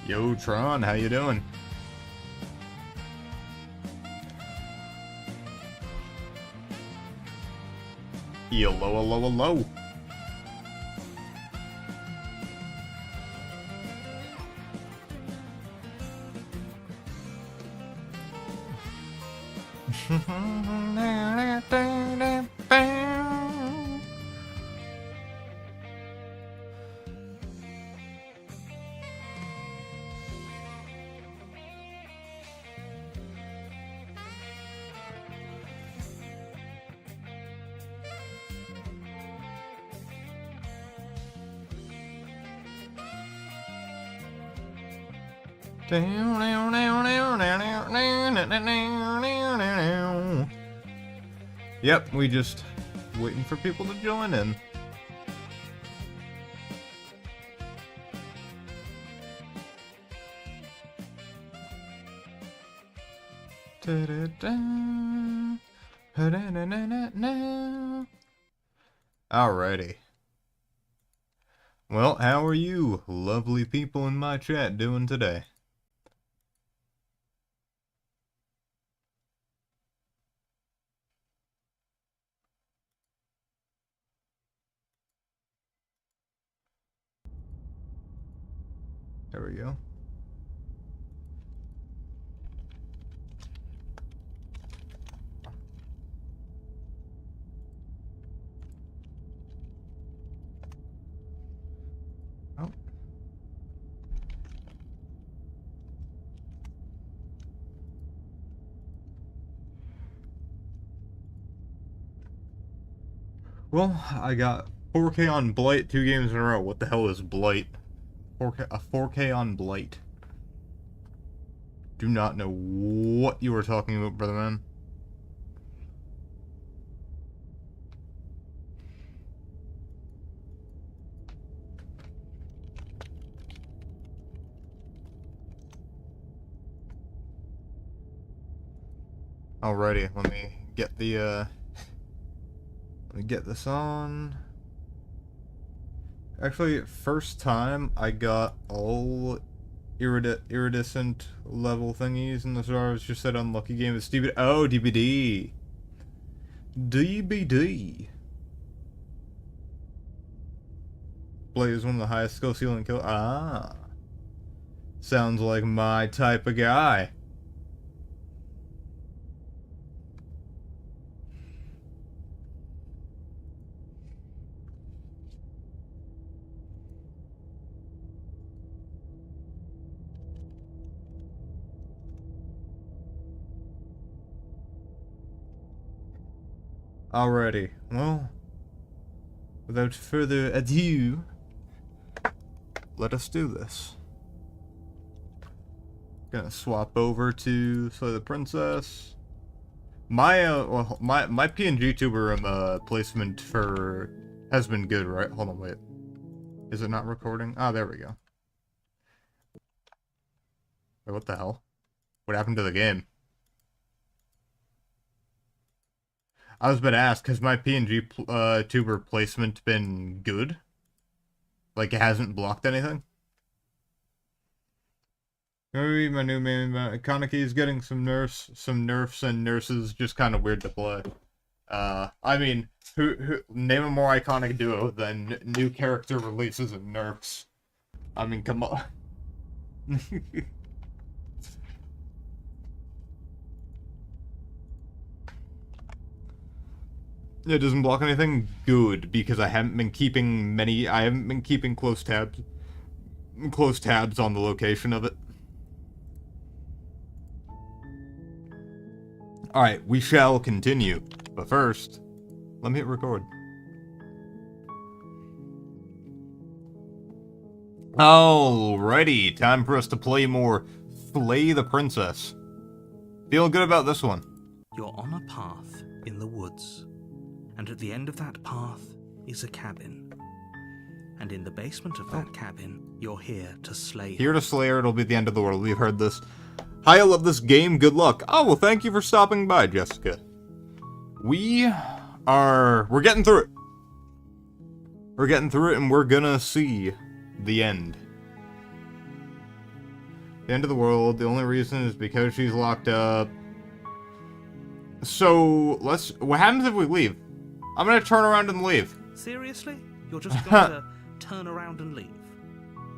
Yo, Tron, how you doing? Hello, hello, hello. Yep, we just waiting for people to join in. Alrighty. Well, how are you, lovely people in my chat, doing today? There we go. Oh. Well, I got 4K on Blight 2 games in a row. What the hell is Blight? 4K on Blight. Do not know what you were talking about, brother man. Alrighty, let me get the let me get this on. Actually, first time I got all iridescent level thingies in the stars. Just said unlucky game is stupid. Oh, DBD. DBD. Blade is one of the highest skill ceiling kill. Ah. Sounds like my type of guy. Alrighty, well, without further ado, let us do this. Gonna swap over to Slay the Princess. My well, my PNG tuber placement for has been good, right? Hold on, wait. Is it not recording? Ah, there we go. Wait, what the hell? What happened to the game? I was about to ask, has my PNG tuber placement been good? Like, it hasn't blocked anything? Maybe my new main Kaneki is getting some nerfs and nurses, just kind of weird to play. I mean, who name a more iconic duo than new character releases and nerfs? I mean, come on. It doesn't block anything? Good, because I haven't been keeping close tabs on the location of it. Alright, we shall continue. But first, let me hit record. Alrighty, time for us to play more Slay the Princess. Feeling good about this one. You're on a path in the woods, and at the end of that path is a cabin. And in the basement of that cabin, you're here to slay her. Here to slay her, it'll be the end of the world. We've heard this. Hi, I love this game, good luck. Oh, well, thank you for stopping by, Jessica. We're getting through it. We're getting through it, and we're gonna see the end. The end of the world. The only reason is because she's locked up. So, what happens if we leave? I'm gonna turn around and leave. Seriously? You're just going to turn around and leave?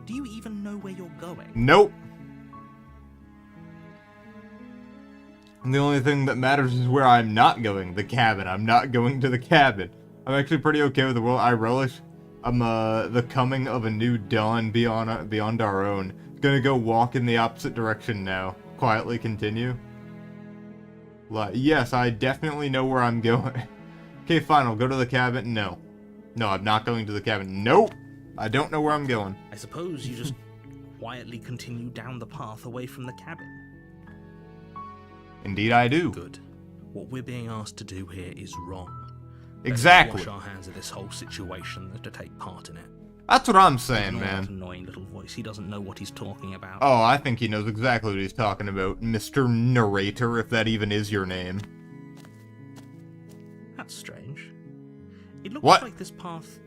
Do you even know where you're going? Nope. And the only thing that matters is where I'm not going. The cabin. I'm not going to the cabin. I'm actually pretty okay with the world. I relish the coming of a new dawn beyond our own. Gonna go walk in the opposite direction now. Quietly continue. Yes, I definitely know where I'm going. Okay, fine, I'll go to the cabin. No. No, I'm not going to the cabin. Nope! I don't know where I'm going. I suppose you just quietly continue down the path away from the cabin. Indeed I do. Good. What we're being asked to do here is wrong. Exactly. Let's wash our hands of this whole situation than to take part in it. That's what I'm saying, Ignore man. that annoying little voice. He doesn't know what he's talking about. Oh, I think he knows exactly what he's talking about, Mr. Narrator, if that even is your name. That's strange. It looks What? like this path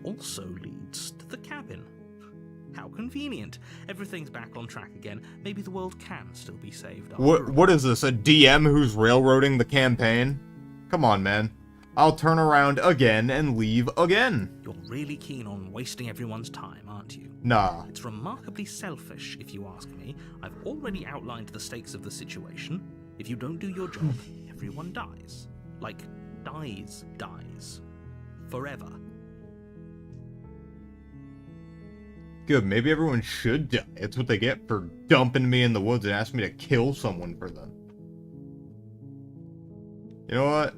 also leads to the cabin. How convenient. Everything's back on track again. Maybe the world can still be saved. What is this, a DM who's railroading the campaign? Come on, man. I'll turn around again and leave again. You're really keen on wasting everyone's time, aren't you? Nah. It's remarkably selfish, if you ask me. I've already outlined the stakes of the situation. If you don't do your job, everyone dies. Like, dies. Forever. Good, maybe everyone should die. It's what they get for dumping me in the woods and asking me to kill someone for them. You know what?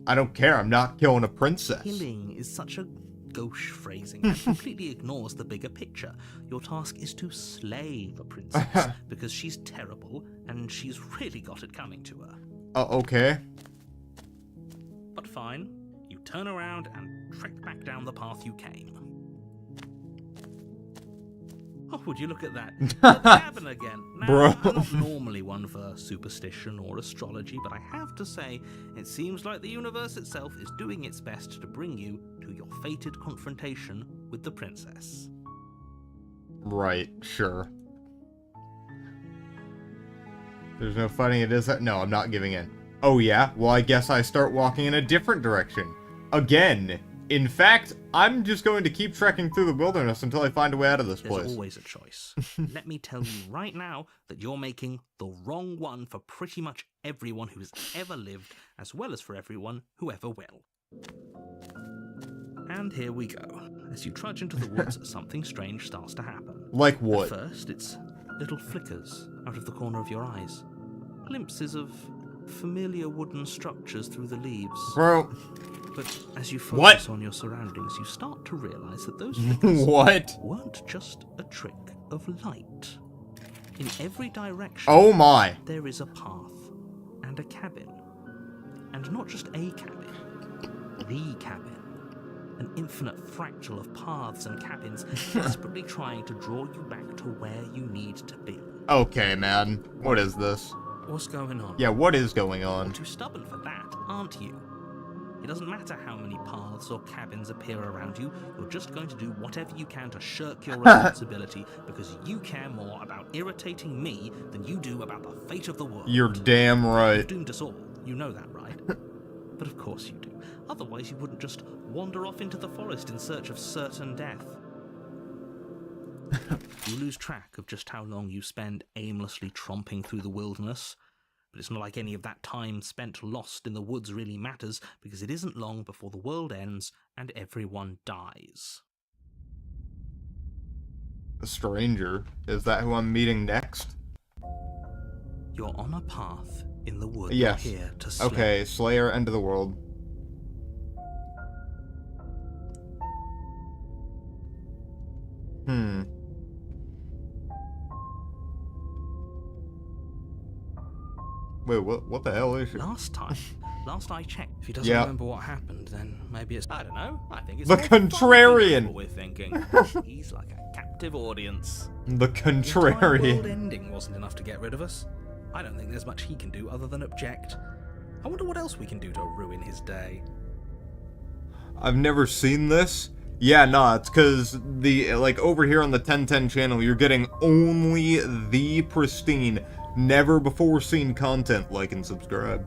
I don't care, I'm not killing a princess. Killing is such a gauche phrasing that completely ignores the bigger picture. Your task is to slay the princess, because she's terrible, and she's really got it coming to her. Okay. But fine, you turn around and trek back down the path you came. Oh, would you look at that? The cabin again. Now, Bro. I'm not normally one for superstition or astrology, but I have to say, it seems like the universe itself is doing its best to bring you to your fated confrontation with the princess. Right, sure. There's no fighting it, is that? No, I'm not giving in. Oh yeah? Well, I guess I start walking in a different direction. Again. In fact, I'm just going to keep trekking through the wilderness until I find a way out of this place. There's always a choice. Let me tell you right now that you're making the wrong one for pretty much everyone who's ever lived, as well as for everyone who ever will. And here we go. As you trudge into the woods, something strange starts to happen. Like what? At first, it's little flickers out of the corner of your eyes. Glimpses of familiar wooden structures through the leaves. Bro. But as you focus on your surroundings, you start to realize that those flickers What? weren't just a trick of light. In every direction, Oh my. there is a path and a cabin. And not just a cabin, the cabin. An infinite fractal of paths and cabins desperately trying to draw you back to where you need to be. Okay, man. What is this? What's going on? Yeah, what is going on? You're too stubborn for that, aren't you? It doesn't matter how many paths or cabins appear around you, you're just going to do whatever you can to shirk your responsibility because you care more about irritating me than you do about the fate of the world. You're damn right. You've doomed us all, you know that, right? But of course you do. Otherwise you wouldn't just wander off into the forest in search of certain death. You lose track of just how long you spend aimlessly tromping through the wilderness. But it's not like any of that time spent lost in the woods really matters, because it isn't long before the world ends and everyone dies. A stranger? Is that who I'm meeting next? You're on a path in the woods. Yes. You're here to slay. Okay, Slayer, end of the world. Wait, what the hell is it? Last I checked, if he doesn't Yeah. remember what happened, then maybe it's, I don't know, I think it's The more fun contrarian. what we're thinking. He's like a captive audience. The The entire contrarian. world ending wasn't enough to get rid of us. I don't think there's much he can do other than object. I wonder what else we can do to ruin his day. I've never seen this. Yeah, no, it's because like, over here on the 1010 channel, you're getting only the pristine, never-before-seen content. Like and subscribe.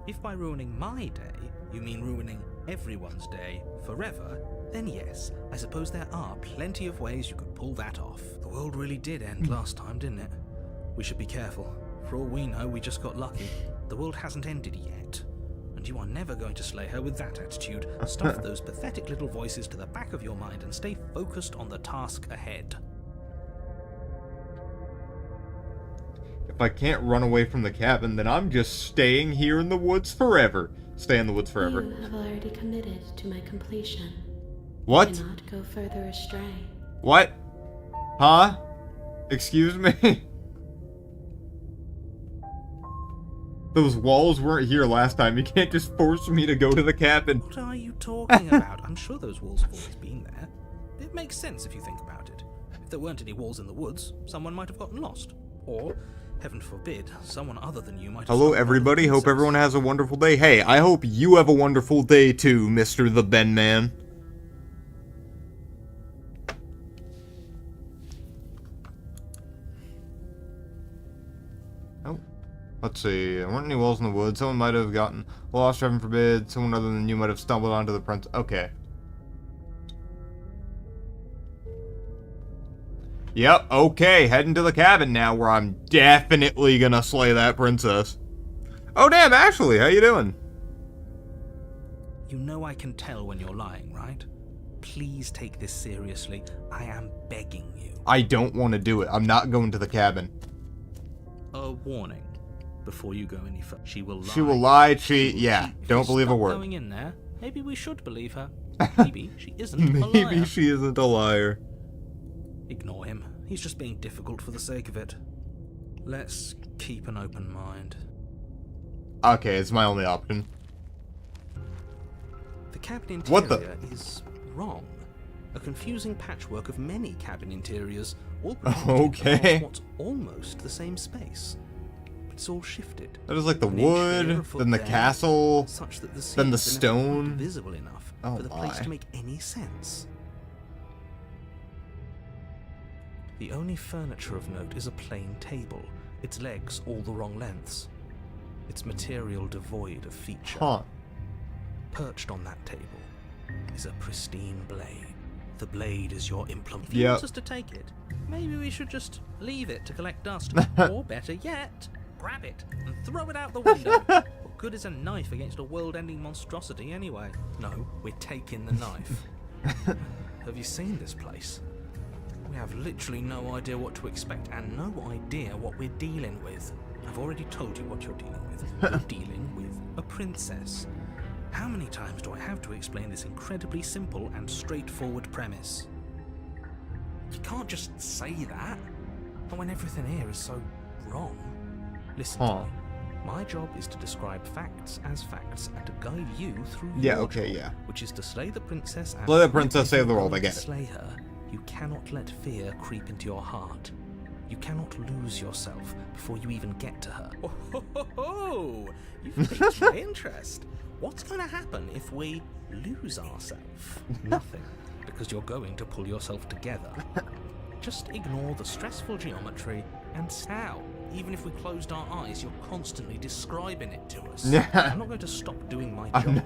If by ruining my day, you mean ruining everyone's day forever, then yes, I suppose there are plenty of ways you could pull that off. The world really did end last time, didn't it? We should be careful. For all we know, we just got lucky. The world hasn't ended yet. And you are never going to slay her with that attitude. Stuff those pathetic little voices to the back of your mind and stay focused on the task ahead. If I can't run away from the cabin, then I'm just staying here in the woods forever. Stay in the woods forever. You have already committed to my completion. What? Do not go further astray. What? Huh? Excuse me? Those walls weren't here last time. You can't just force me to go to the cabin. What are you talking about? I'm sure those walls have always been there. It makes sense if you think about it. If there weren't any walls in the woods, someone might have gotten lost. Or, heaven forbid, someone other than you might have... Hello everybody, hope everyone has a wonderful day. Hey, I hope you have a wonderful day too, Mr. the Ben Man. Oh, let's see. There weren't any walls in the woods. Someone might have gotten lost, heaven forbid. Someone other than you might have stumbled onto the prince. Okay. Yep, okay, heading to the cabin now where I'm definitely gonna slay that princess. Oh damn, Ashley, how you doing? You know I can tell when you're lying, right? Please take this seriously. I am begging you. I don't want to do it. I'm not going to the cabin. A warning. Before you go any further, she will lie. She will lie, yeah, If don't you believe a stop word. Going in there, maybe we should believe her. Maybe she isn't a liar. Maybe she isn't a liar. Ignore him. He's just being difficult for the sake of it. Let's keep an open mind. Okay, it's my only option. The cabin interior What the? is wrong. A confusing patchwork of many cabin interiors, all Okay. across what's almost the same space. It's all shifted. That is like the An inch here, wood, a foot then the there, castle, such that the then the seams are never stone. visible enough Oh for the place my. to make any sense. The only furniture of note is a plain table, its legs all the wrong lengths, its material devoid of feature. Huh. Perched on that table is a pristine blade. The blade is your implement. If Yep. you want us to take it, maybe we should just leave it to collect dust. Or better yet, grab it and throw it out the window. What good is a knife against a world-ending monstrosity anyway? No, we're taking the knife. Have you seen this place? We have literally no idea what to expect and no idea what we're dealing with. I've already told you what you're dealing with. You're dealing with a princess. How many times do I have to explain this incredibly simple and straightforward premise? You can't just say that. Not when everything here is so wrong. Listen to me. My job is to describe facts as facts and to guide you through your job, which is to slay the princess and... Slay the princess, save the world, I get it. Slay her. You cannot let fear creep into your heart. You cannot lose yourself before you even get to her. Oh, ho, ho, ho. You've piqued my interest. What's going to happen if we lose ourselves? Nothing, because you're going to pull yourself together. Just ignore the stressful geometry and how. Even if we closed our eyes, you're constantly describing it to us. I'm not going to stop doing my job,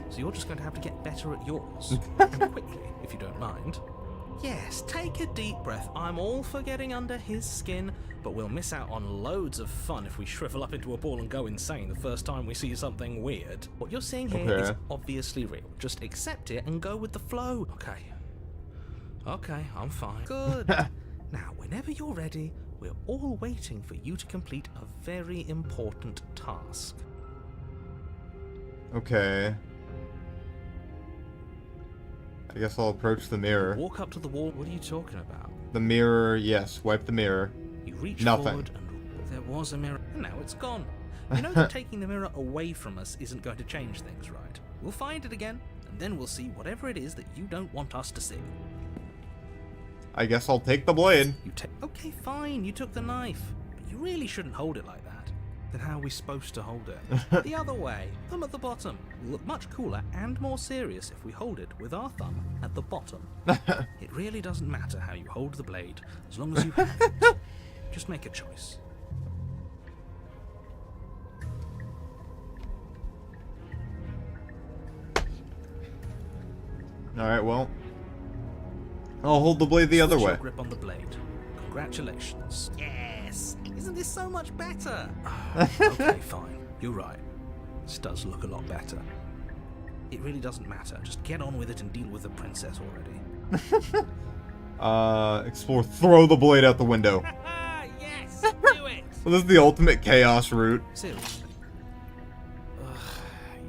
so you're just going to have to get better at yours. And quickly, if you don't mind. Yes, take a deep breath. I'm all for getting under his skin, but we'll miss out on loads of fun if we shrivel up into a ball and go insane the first time we see something weird. What you're seeing here is obviously real. Just accept it and go with the flow. Okay, I'm fine. Good. Now, whenever you're ready, we're all waiting for you to complete a very important task. Okay. I guess I'll approach the mirror. Walk up to the wall. What are you talking about? The mirror, yes. Wipe the mirror. You reach Nothing. forward and there was a mirror, and now it's gone. You know that taking the mirror away from us isn't going to change things, right? We'll find it again, and then we'll see whatever it is that you don't want us to see. I guess I'll take the blade. Okay, fine, you took the knife, but you really shouldn't hold it like that. Then how are we supposed to hold it? The other way, thumb at the bottom. Will look much cooler and more serious if we hold it with our thumb at the bottom. It really doesn't matter how you hold the blade, as long as you have it. Just make a choice. Alright, well. I'll hold the blade the other Switch your way. grip on the blade. Congratulations. Yes! Isn't this so much better? Okay, fine. You're right. This does look a lot better. It really doesn't matter. Just get on with it and deal with the princess already. Explore. Throw the blade out the window. Yes! Do it! Well, this is the ultimate chaos route. Seriously.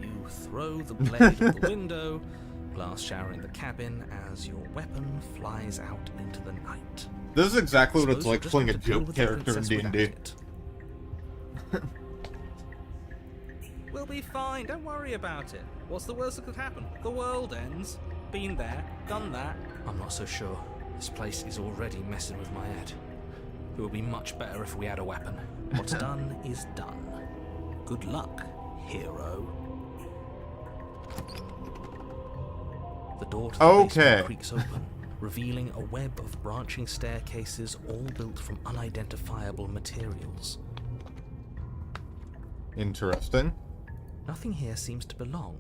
You throw the blade out the window, glass showering the cabin as your weapon flies out into the night. This is exactly what it's Suppose like you'll playing a just have to deal joke with the character in princess D&D. without it. We'll be fine, don't worry about it. What's the worst that could happen? The world ends. Been there, done that. I'm not so sure. This place is already messing with my head. It would be much better if we had a weapon. What's done is done. Good luck, hero. The door to the basement creaks open, revealing a web of branching staircases all built from unidentifiable materials. Interesting. Nothing here seems to belong,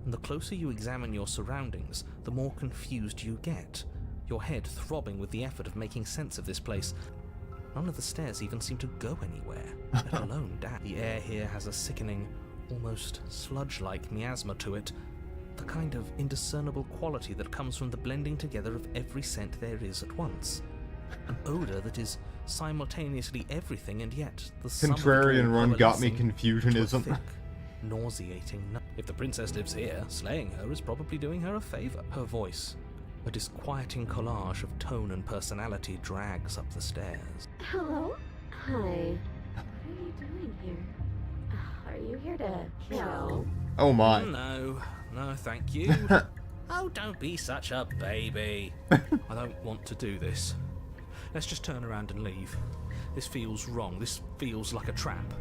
and the closer you examine your surroundings, the more confused you get, your head throbbing with the effort of making sense of this place. None of the stairs even seem to go anywhere, let alone down. The air here has a sickening, almost sludge-like miasma to it, the kind of indiscernible quality that comes from the blending together of every scent there is at once. An odor that is simultaneously everything and yet the sum of it all Contrarian run got me coalescing Confucianism. into a thick, nauseating. If the princess lives here, slaying her is probably doing her a favor. Her voice, a disquieting collage of tone and personality, drags up the stairs. Hello? Hi. What are you doing here? Are you here to kill? Oh my. No, thank you. Oh, don't be such a baby. I don't want to do this. Let's just turn around and leave. This feels wrong. This feels like a trap.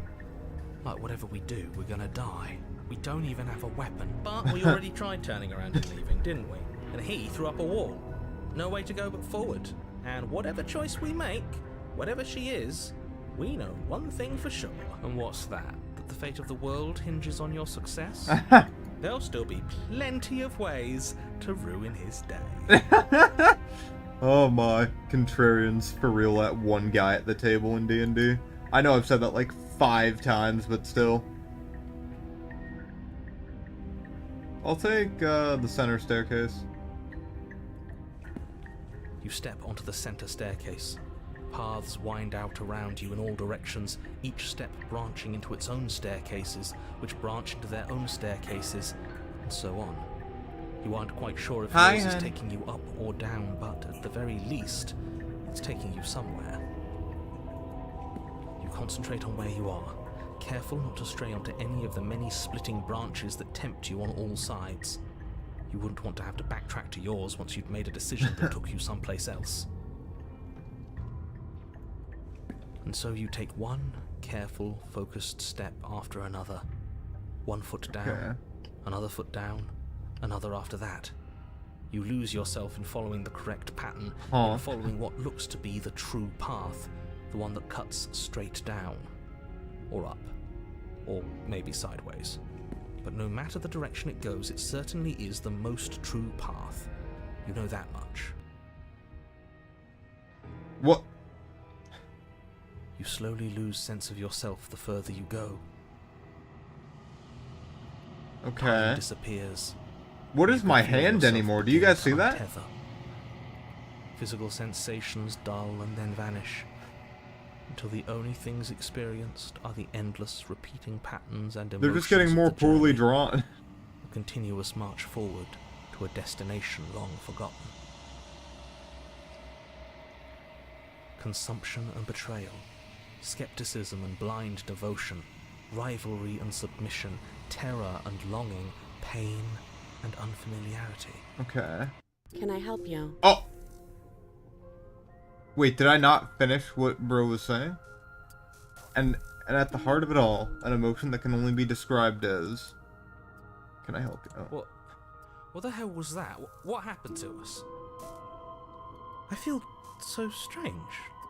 Like whatever we do, we're gonna die. We don't even have a weapon. But we already tried turning around and leaving, didn't we? And he threw up a wall. No way to go but forward. And whatever choice we make, whatever she is, we know one thing for sure. And what's that? That the fate of the world hinges on your success? There'll still be plenty of ways to ruin his day. Oh my. Contrarians for real, that one guy at the table in D&D. I know I've said that like 5 times, but still. I'll take the center staircase. You step onto the center staircase. Paths wind out around you in all directions, each step branching into its own staircases, which branch into their own staircases, and so on. You aren't quite sure if yours is taking you up or down, but at the very least, it's taking you somewhere. You concentrate on where you are, careful not to stray onto any of the many splitting branches that tempt you on all sides. You wouldn't want to have to backtrack to yours once you'd made a decision that took you someplace else. And so you take one careful, focused step after another. One foot down, another foot down, another after that. You lose yourself in following the correct pattern, in following what looks to be the true path, the one that cuts straight down, or up, or maybe sideways. But no matter the direction it goes, it certainly is the most true path. You know that much. What? You slowly lose sense of yourself the further you go. Okay. Time disappears. What is You my can feel hand yourself anymore? Do you guys see begin to that? untether. Physical sensations dull and then vanish, until the only things experienced are the endless repeating patterns and emotions. They're just getting more of the poorly journey, drawn. a continuous march forward to a destination long forgotten. Consumption and betrayal, skepticism and blind devotion, rivalry and submission, terror and longing, pain and unfamiliarity. Okay. Can I help you? Oh! Wait, did I not finish what bro was saying? And And at the heart of it all, an emotion that can only be described as... Can I help you? Oh. What the hell was that? What happened to us? I feel so strange.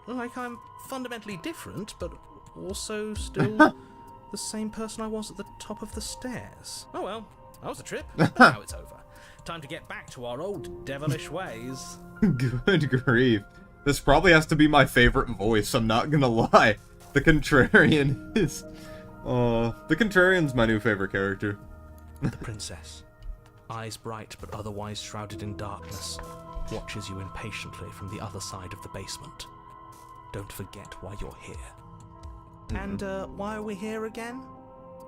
Like I'm fundamentally different, but also still the same person I was at the top of the stairs. Oh well, that was a trip, but now it's over. Time to get back to our old devilish ways. Good grief. This probably has to be my favorite voice, I'm not gonna lie. The Contrarian is... the Contrarian's my new favorite character. The princess, eyes bright but otherwise shrouded in darkness, watches you impatiently from the other side of the basement. Don't forget why you're here. And, why are we here again?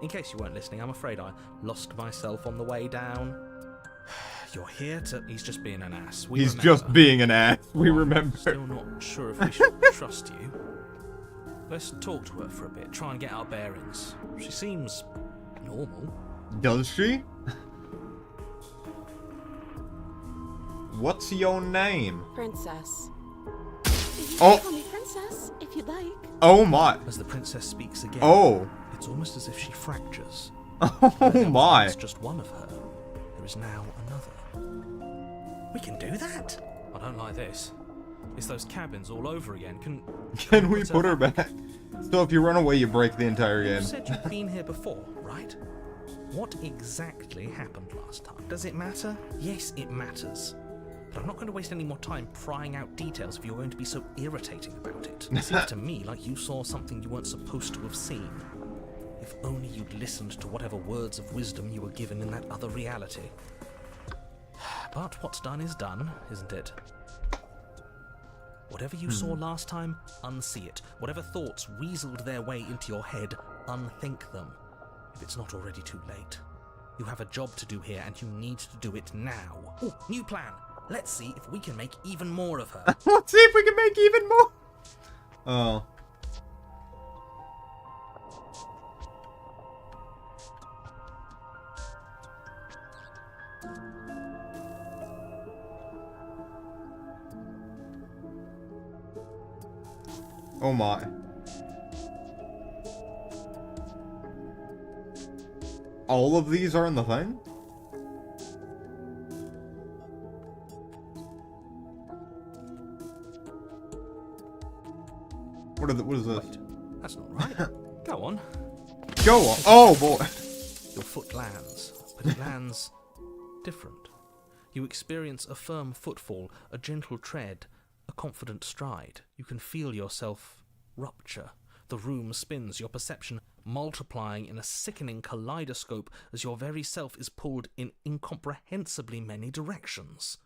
In case you weren't listening, I'm afraid I lost myself on the way down. You're here to... He's just being an ass. He's just being an ass. We remember. Still not sure if we should trust you. Let's talk to her for a bit, try and get our bearings. She seems normal. Does she? What's your name? Princess. You Oh. can call me Princess, if you'd like. Oh my. As the princess speaks again, Oh. it's almost as if she fractures. Oh my. It's just one of her. There is now another. We can do that? I don't like this. It's those cabins all over again. Can we put her back? So if you run away, you break the entire You game. said you'd been here before, right? What exactly happened last time? Does it matter? Yes, it matters. But I'm not going to waste any more time prying out details if you're going to be so irritating about it. It seems to me like you saw something you weren't supposed to have seen. If only you'd listened to whatever words of wisdom you were given in that other reality. But what's done is done, isn't it? Whatever you saw last time, unsee it. Whatever thoughts weaseled their way into your head, unthink them. If it's not already too late. You have a job to do here, and you need to do it now. Ooh, new plan. Let's see if we can make even more of her. Let's see if we can make even more. Oh. Oh my. All of these are in the thing? What is this? That's not right. Go on. Go on. Oh boy. Your foot lands, but it lands different. You experience a firm footfall, a gentle tread, a confident stride. You can feel yourself rupture. The room spins, your perception multiplying in a sickening kaleidoscope as your very self is pulled in incomprehensibly many directions.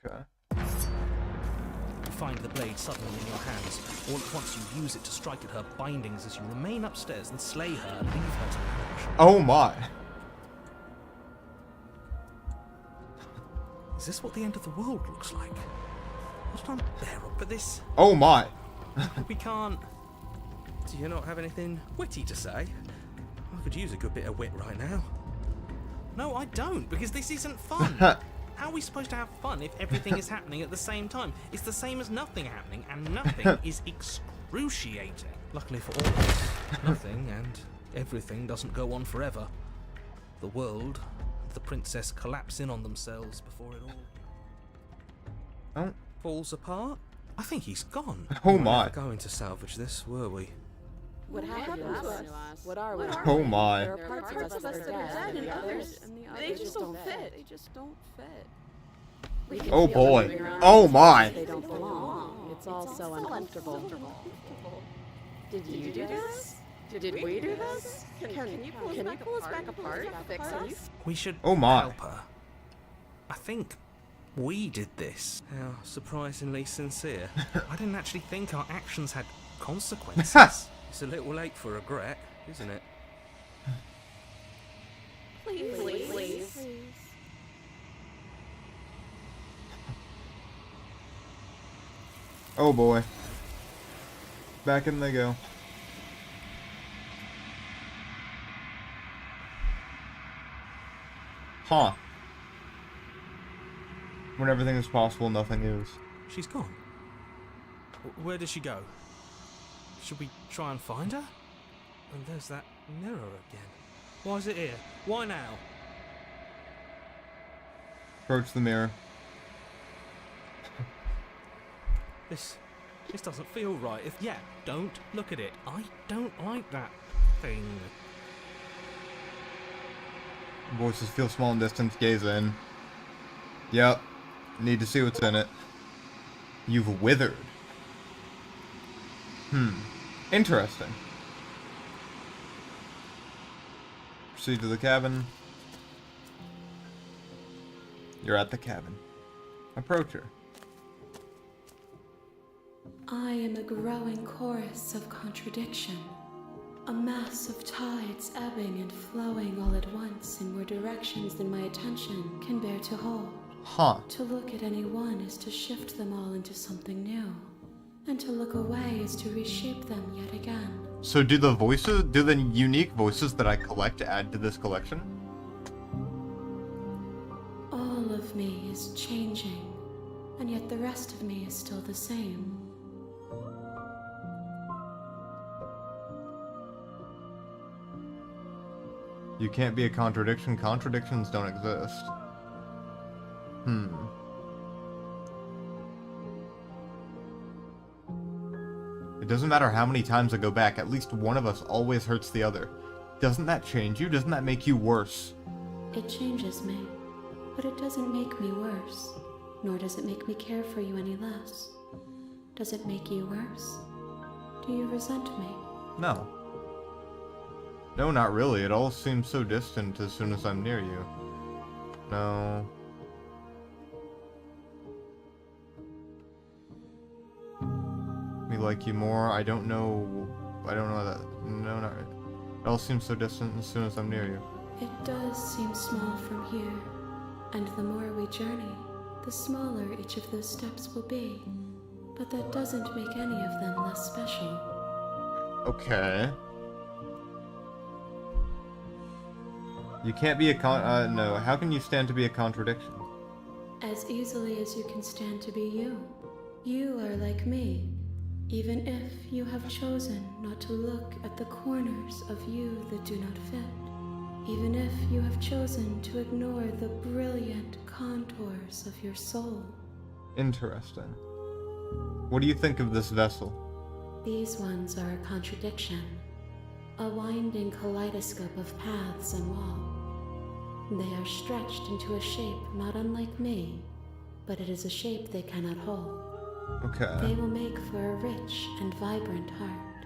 Okay. You find the blade suddenly in your hands. All at once you use it to strike at her bindings as you remain upstairs and slay her and leave her to perish. Oh my. Is this what the end of the world looks like? I can't bear up for this. Oh my. We can't... Do you not have anything witty to say? I could use a good bit of wit right now. No, I don't, because this isn't fun. How are we supposed to have fun if everything is happening at the same time? It's the same as nothing happening, and nothing is excruciating. Luckily for all of us, nothing and everything doesn't go on forever. The world and the princess collapse in on themselves before it all Oh. falls apart. I think he's gone. Oh We were my. never going to salvage this, were we? What happened to us? What are we? Oh my. There are parts of us that are dead, and the others, They just don't fit. They just don't fit. we can Oh feel boy. them moving around Oh as my. if They don't belong. It's all so uncomfortable. Did you do this? Did we do this? Can you pull us back apart? Fix us? We should Oh my. help her. I think we did this. How surprisingly sincere. I didn't actually think our actions had consequences. It's a little late for regret, isn't it? Please. Oh boy. Back in they go. Huh. When everything is possible, nothing is. She's gone. Where did she go? Should we try and find her? And there's that mirror again. Why is it here? Why now? Approach the mirror. This doesn't feel right. Don't look at it. I don't like that thing. Voices feel small and distant. Gaze in. Yep. Need to see what's in it. You've withered. Interesting. Proceed to the cabin. You're at the cabin. Approach her. I am a growing chorus of contradiction. A mass of tides ebbing and flowing all at once in more directions than my attention can bear to hold. Huh. To look at any one is to shift them all into something new. And to look away is to reshape them yet again. So do the unique voices that I collect add to this collection? All of me is changing, and yet the rest of me is still the same. You can't be a contradiction. Contradictions don't exist. It doesn't matter how many times I go back, at least one of us always hurts the other. Doesn't that change you? Doesn't that make you worse? It changes me, but it doesn't make me worse, nor does it make me care for you any less. Does it make you worse? Do you resent me? No. No, not really. It all seems so distant as soon as I'm near you. No. Me like you more? I don't know that. No, not really. It all seems so distant as soon as I'm near you. It does seem small from here, and the more we journey, the smaller each of those steps will be. But that doesn't make any of them less special. Okay. You can't be a no. How can you stand to be a contradiction? As easily as you can stand to be you. You are like me, even if you have chosen not to look at the corners of you that do not fit. Even if you have chosen to ignore the brilliant contours of your soul. Interesting. What do you think of this vessel? These ones are a contradiction. A winding kaleidoscope of paths and wall. They are stretched into a shape not unlike me, but it is a shape they cannot hold. Okay. They will make for a rich and vibrant heart.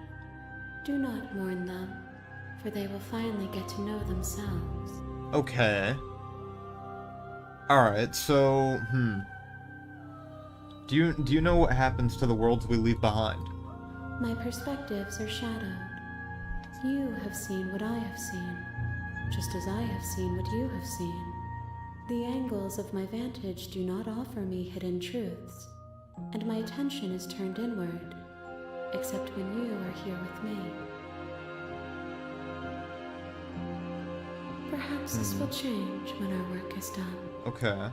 Do not mourn them, for they will finally get to know themselves. Okay. Alright, so, Do you know what happens to the worlds we leave behind? My perspectives are shadowed. You have seen what I have seen, just as I have seen what you have seen. The angles of my vantage do not offer me hidden truths, and my attention is turned inward, except when you are here with me. Perhaps this will change when our work is done. Okay.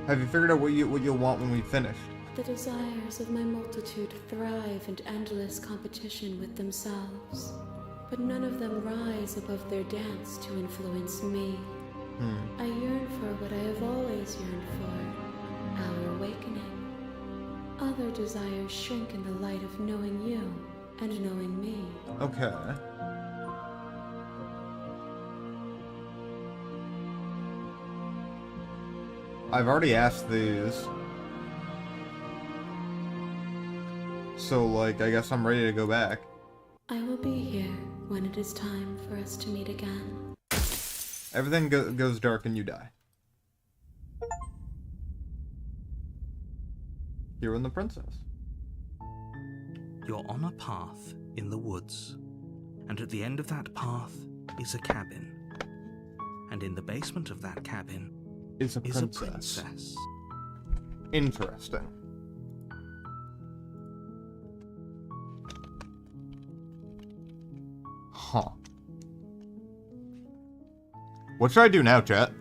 Have you figured out what you'll want when we finish? The desires of my multitude thrive in endless competition with themselves, but none of them rise above their dance to influence me. I yearn for what I have always yearned for, our awakening. Other desires shrink in the light of knowing you and knowing me. Okay. I've already asked these. So, like, I guess I'm ready to go back. I will be here when it is time for us to meet again. Everything goes dark and you die. Hero and the princess. You're on a path in the woods, and at the end of that path is a cabin. And in the basement of that cabin Is a is a princess. princess. Interesting. Huh. What should I do now, chat?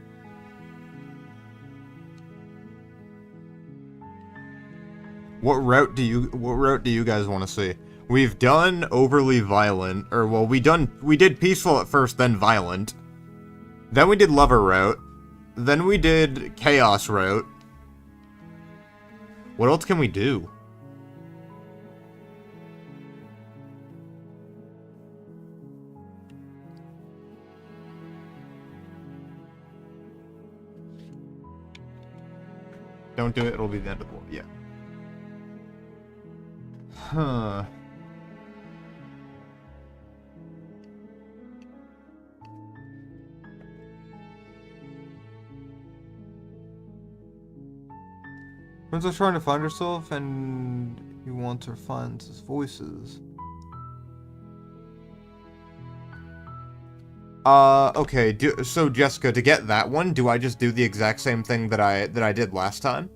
What route do you guys want to see? We've done overly violent, or well, we did peaceful at first, then violent. Then we did lover route. Then we did chaos route. What else can we do? Don't do it, it'll be the end of the world. Yeah. Huh. Princess trying to find herself, and he wants her finds his voices. Okay, so Jessica, to get that one, do I just do the exact same thing that I did last time?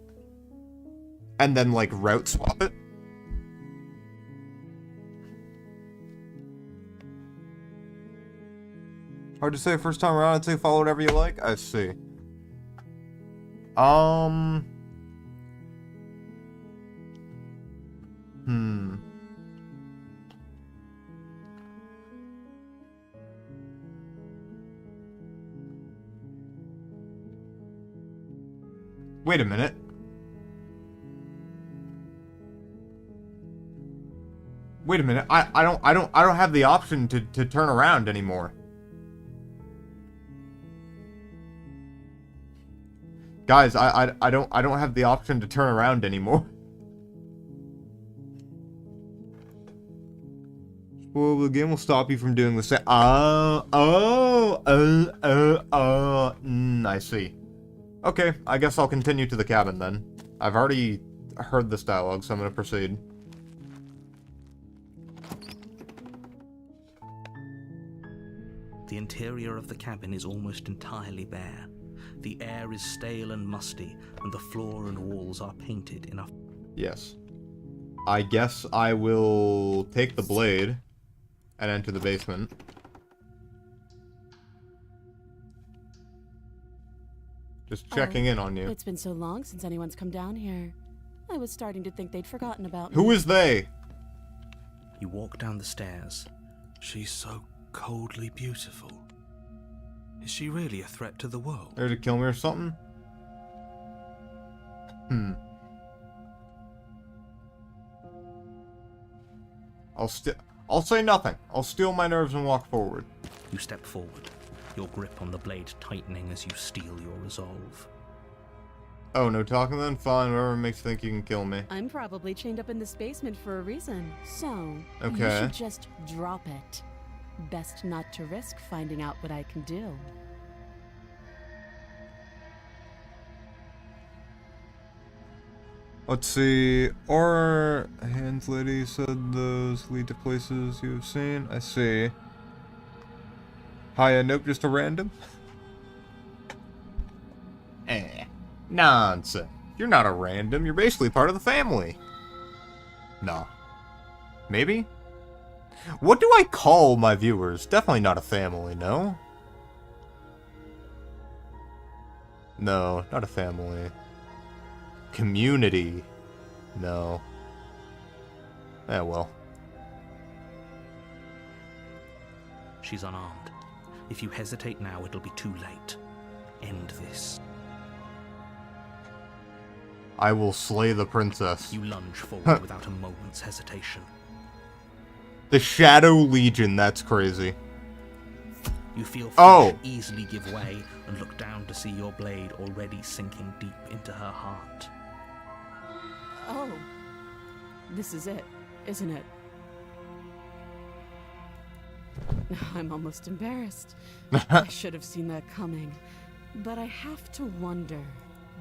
And then, like, route swap it? Hard to say first time around, I'd say follow whatever you like. I see. Wait a minute. Wait a minute. I don't have the option to turn around anymore. Guys, I don't have the option to turn around anymore. Well, the game will stop you from doing the same. I see. Okay, I guess I'll continue to the cabin then. I've already heard this dialogue, so I'm gonna proceed. The interior of the cabin is almost entirely bare. The air is stale and musty, and the floor and walls are painted in a... Yes. I guess I will take the blade and enter the basement. Just checking in on you. It's been so long since anyone's come down here. I was starting to think they'd forgotten about me. Who is they? You walk down the stairs. She's so coldly beautiful. Is she really a threat to the world? There to kill me or something? I'll say nothing. I'll steel my nerves and walk forward. You step forward, your grip on the blade tightening as you steel your resolve. Oh, no talking then? Fine, whatever makes you think you can kill me. I'm probably chained up in this basement for a reason. So, you Okay. should just drop it. Best not to risk finding out what I can do. Let's see. Our hands lady said those lead to places you have seen. I see. Hiya, nope, just a random. Nonsense. You're not a random. You're basically part of the family. No. Maybe? What do I call my viewers? Definitely not a family, no? No, not a family. Community. No. Eh, well. She's unarmed. If you hesitate now, it'll be too late. End this. I will slay the princess. You lunge forward without a moment's hesitation. The Shadow Legion, that's crazy. You feel Oh. flesh easily give way and look down to see your blade already sinking deep into her heart. Oh. This is it, isn't it? I'm almost embarrassed. I should have seen that coming. But I have to wonder,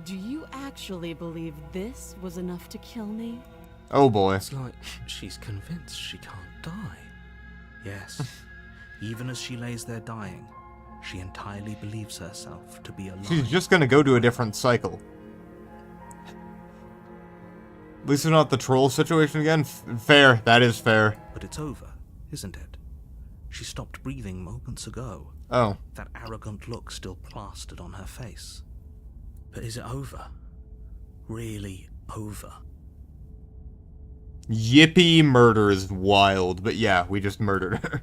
do you actually believe this was enough to kill me? Oh boy. It's like she's convinced she can't die. Yes, even as she lays there dying, she entirely believes herself to be alive. She's just gonna go to a different cycle. At least it's not the troll situation again. Fair, that is fair. But it's over, isn't it? She stopped breathing moments ago. Oh. That arrogant look still plastered on her face. But is it over? Really over? Yippee murder is wild, but yeah, we just murdered her.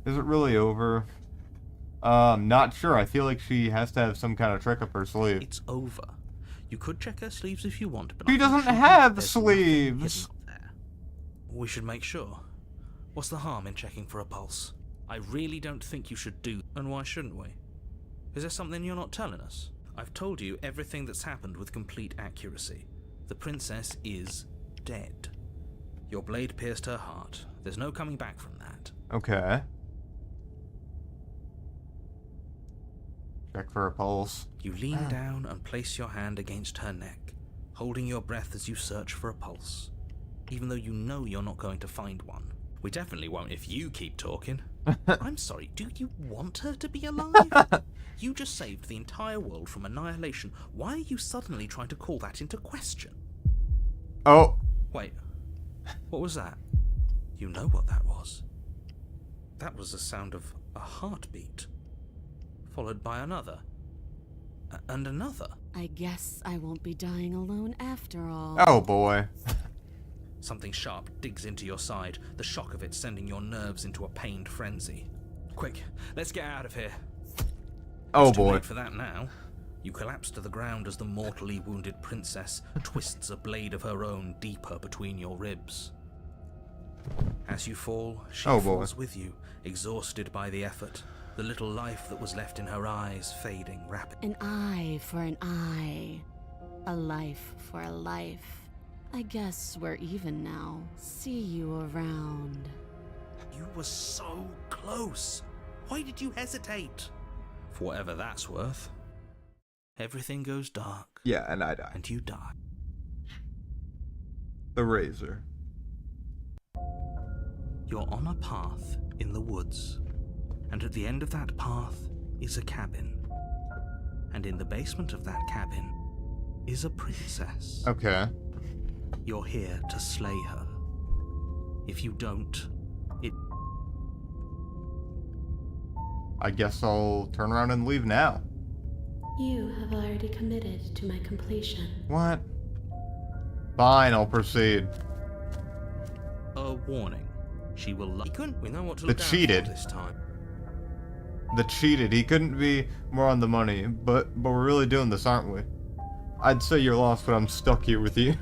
Is it really over? Not sure. I feel like she has to have some kind of trick up her sleeve. It's over. You could check her sleeves if you want, but She I'm doesn't sure have there's sleeves. nothing hidden up there. We should make sure. What's the harm in checking for a pulse? I really don't think you should do. And why shouldn't we? Is there something you're not telling us? I've told you everything that's happened with complete accuracy. The princess is dead. Your blade pierced her heart. There's no coming back from that. Okay. Check for a pulse. You lean down and place your hand against her neck, holding your breath as you search for a pulse, even though you know you're not going to find one. We definitely won't if you keep talking. I'm sorry, do you want her to be alive? You just saved the entire world from annihilation. Why are you suddenly trying to call that into question? Oh. Wait, what was that? You know what that was. That was the sound of a heartbeat, followed by another, and another. I guess I won't be dying alone after all. Oh boy. Something sharp digs into your side, the shock of it sending your nerves into a pained frenzy. Quick, let's get out of here. Oh It's too boy. late for that now. You collapse to the ground as the mortally wounded princess twists a blade of her own deeper between your ribs. As you fall, she Oh, boy. falls with you, exhausted by the effort, the little life that was left in her eyes fading rapidly. An eye for an eye. A life for a life. I guess we're even now. See you around. You were so close. Why did you hesitate? For whatever that's worth. Everything goes dark, Yeah, and I die. and you die. The razor. You're on a path in the woods, and at the end of that path is a cabin. And in the basement of that cabin is a princess. Okay. You're here to slay her. If you don't, I guess I'll turn around and leave now. You have already committed to my completion. What? Fine, I'll proceed. a warning. She will. He couldn't. We know what to The look out for cheated. this time. The cheated. He couldn't be more on the money, but we're really doing this, aren't we? I'd say you're lost, but I'm stuck here with you.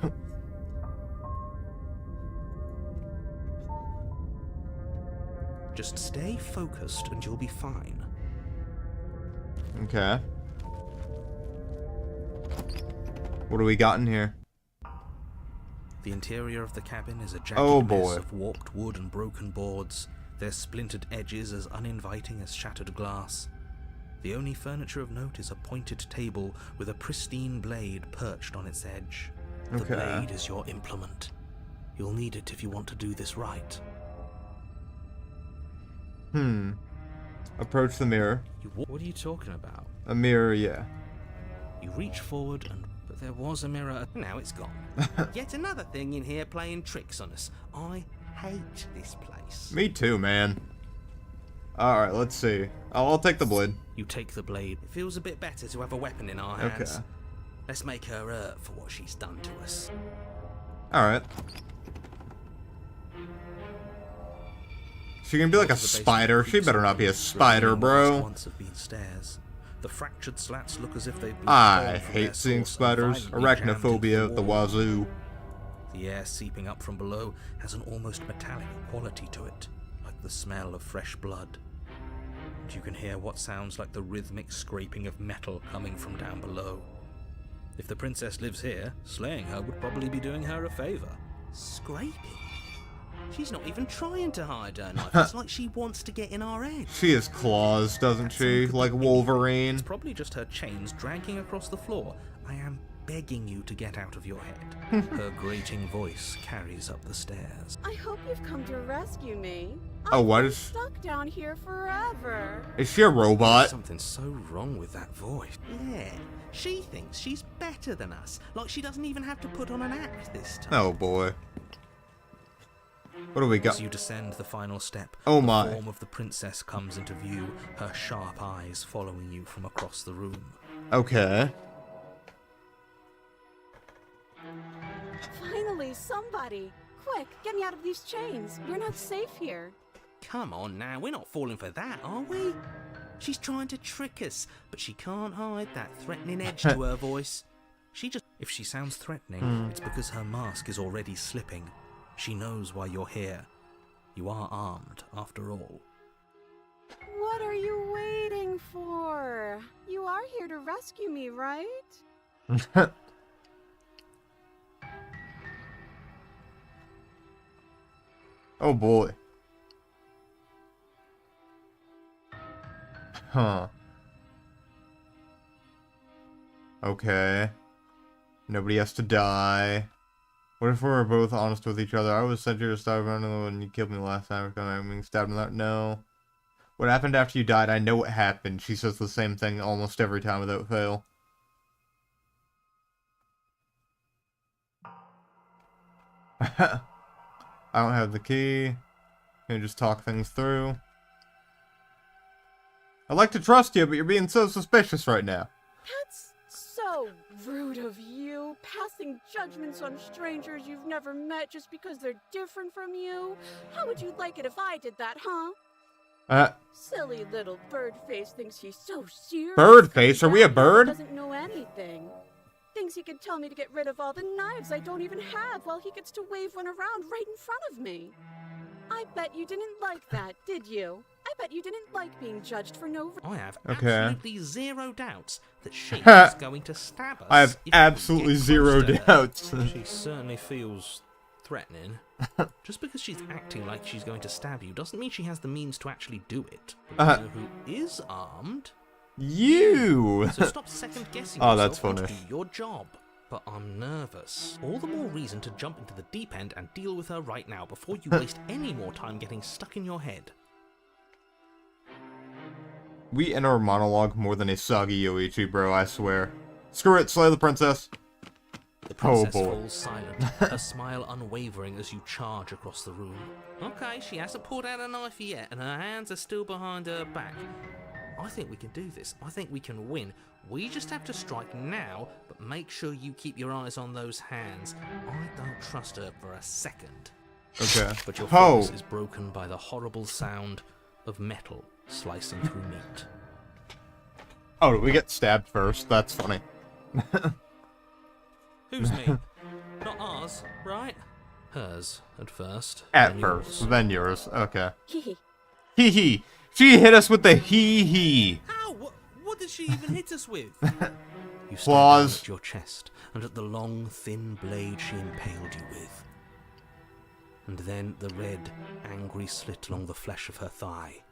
Just stay focused and you'll be fine. Okay. What do we got in here? The interior of the cabin is a jagged Oh, mess boy. of warped wood and broken boards, their splintered edges as uninviting as shattered glass. The only furniture of note is a pointed table with a pristine blade perched on its edge. The Okay. blade is your implement. You'll need it if you want to do this right. Approach the mirror. What are you talking about? A mirror, yeah. You reach forward but there was a mirror. Now it's gone. Yet another thing in here playing tricks on us. I hate this place. Me too, man. Alright, let's see. I'll take the blade. You take the blade. It feels a bit better to have a weapon in our hands. Okay. Let's make her hurt for what she's done to us. Alright. She gonna be like a Floors of the basement spider. She creaks better not be a and spider, what bro. once have been stairs. The fractured slats look as if they've been I torn from hate their seeing source and spiders. violently jammed into Arachnophobia at the wall. wazoo. The air seeping up from below has an almost metallic quality to it, like the smell of fresh blood. And you can hear what sounds like the rhythmic scraping of metal coming from down below. If the princess lives here, slaying her would probably be doing her a favor. Scraping? She's not even trying to hide her knife. It's like she wants to get in our head. She has claws, doesn't she? Like Wolverine. It's probably just her chains dragging across the floor. I am begging you to get out of your head. Her grating voice carries up the stairs. I hope you've come to rescue me. Oh, I've what been is- stuck down here forever. Is she a robot? Something's so wrong with that voice. Yeah, she thinks she's better than us. Like she doesn't even have to put on an act this time. Oh boy. What do we As got? you descend the final step, Oh the my. form of the princess comes into view, her sharp eyes following you from across the room. Okay. Finally, somebody! Quick, get me out of these chains. We're not safe here. Come on now, we're not falling for that, are we? She's trying to trick us, but she can't hide that threatening edge to her voice. If she sounds threatening, it's because her mask is already slipping. She knows why you're here. You are armed, after all. What are you waiting for? You are here to rescue me, right? Oh boy. Huh. Okay. Nobody has to die. What if we were both honest with each other? I was sent you to stab around when you killed me last time. I'm being stabbed in that. No. What happened after you died? I know what happened. She says the same thing almost every time without fail. I don't have the key. Can just talk things through. I'd like to trust you, but you're being so suspicious right now. That's so rude of you, passing judgments on strangers you've never met just because they're different from you. How would you like it if I did that, huh? Silly little Birdface thinks he's so serious. Birdface? Are we a bird? Doesn't know anything. Thinks he can tell me to get rid of all the knives I don't even have while he gets to wave one around right in front of me. I bet you didn't like that, did you? I bet you didn't like being judged for no reason. I have Okay. absolutely zero doubts that she is going to stab us. I have if we absolutely get zero close to her. doubts. She certainly feels threatening. Just because she's acting like she's going to stab you doesn't mean she has the means to actually do it. But you know who is armed? You! So stop second guessing Oh, yourself that's and funny. do your job. But I'm nervous. All the more reason to jump into the deep end and deal with her right now before you waste any more time getting stuck in your head. We enter our monologue more than a soggy Yoichi, bro, I swear. Screw it, slay the princess. The princess boy. falls silent, her smile unwavering as you charge across the room. Okay, she hasn't pulled out a knife yet, and her hands are still behind her back. I think we can do this. I think we can win. We just have to strike now, but make sure you keep your eyes on those hands. I don't trust her for a second. Okay. But your Ho! focus is broken by the horrible sound of metal slicing through meat. Oh, we get stabbed first. That's funny. Who's me? Not ours, right? Hers, at first. At then first, yours. then yours. Okay. Hehe. Hee hee. She hit us with the hee hee. Ow! What did she even hit us with? You stare Claws. down at your chest and at the long, thin blade she impaled you with. And then the red, angry slit along the flesh of her thigh,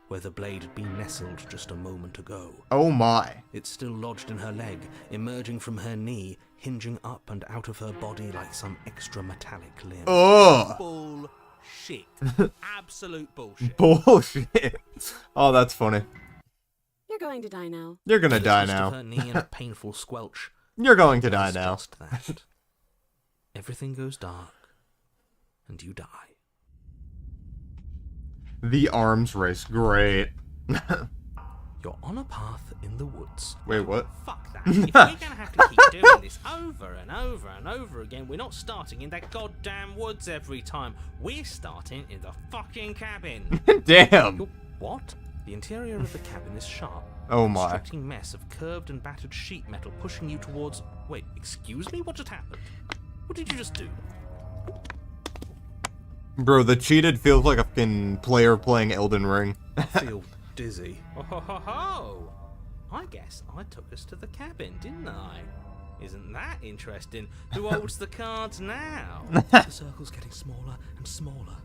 where the blade had been nestled just a moment ago. Oh my. It's still lodged in her leg, emerging from her knee, hinging up and out of her body like some extra metallic limb. Ugh. Bullshit. Absolute bullshit. Bullshit. Oh, that's funny. You're going to die now. You're gonna The die twist of now. her knee in a painful squelch. You're going to die Does now. just that. Everything goes dark, and you die. The arms race. Great. You're on a path in the woods. Wait, what? Fuck that. If we're gonna have to keep doing this over and over and over again, we're not starting in that goddamn woods every time. We're starting in the fucking cabin. Damn. You're, what? The interior of the cabin is sharp. Oh A my. distracting mess of curved and battered sheet metal pushing you towards... Wait, excuse me? What just happened? What did you just do? Bro, the cheated feels like a fucking player playing Elden Ring. I feel dizzy. Oh ho ho ho! I guess I took us to the cabin, didn't I? Isn't that interesting? Who holds the cards now? The circle's getting smaller and smaller.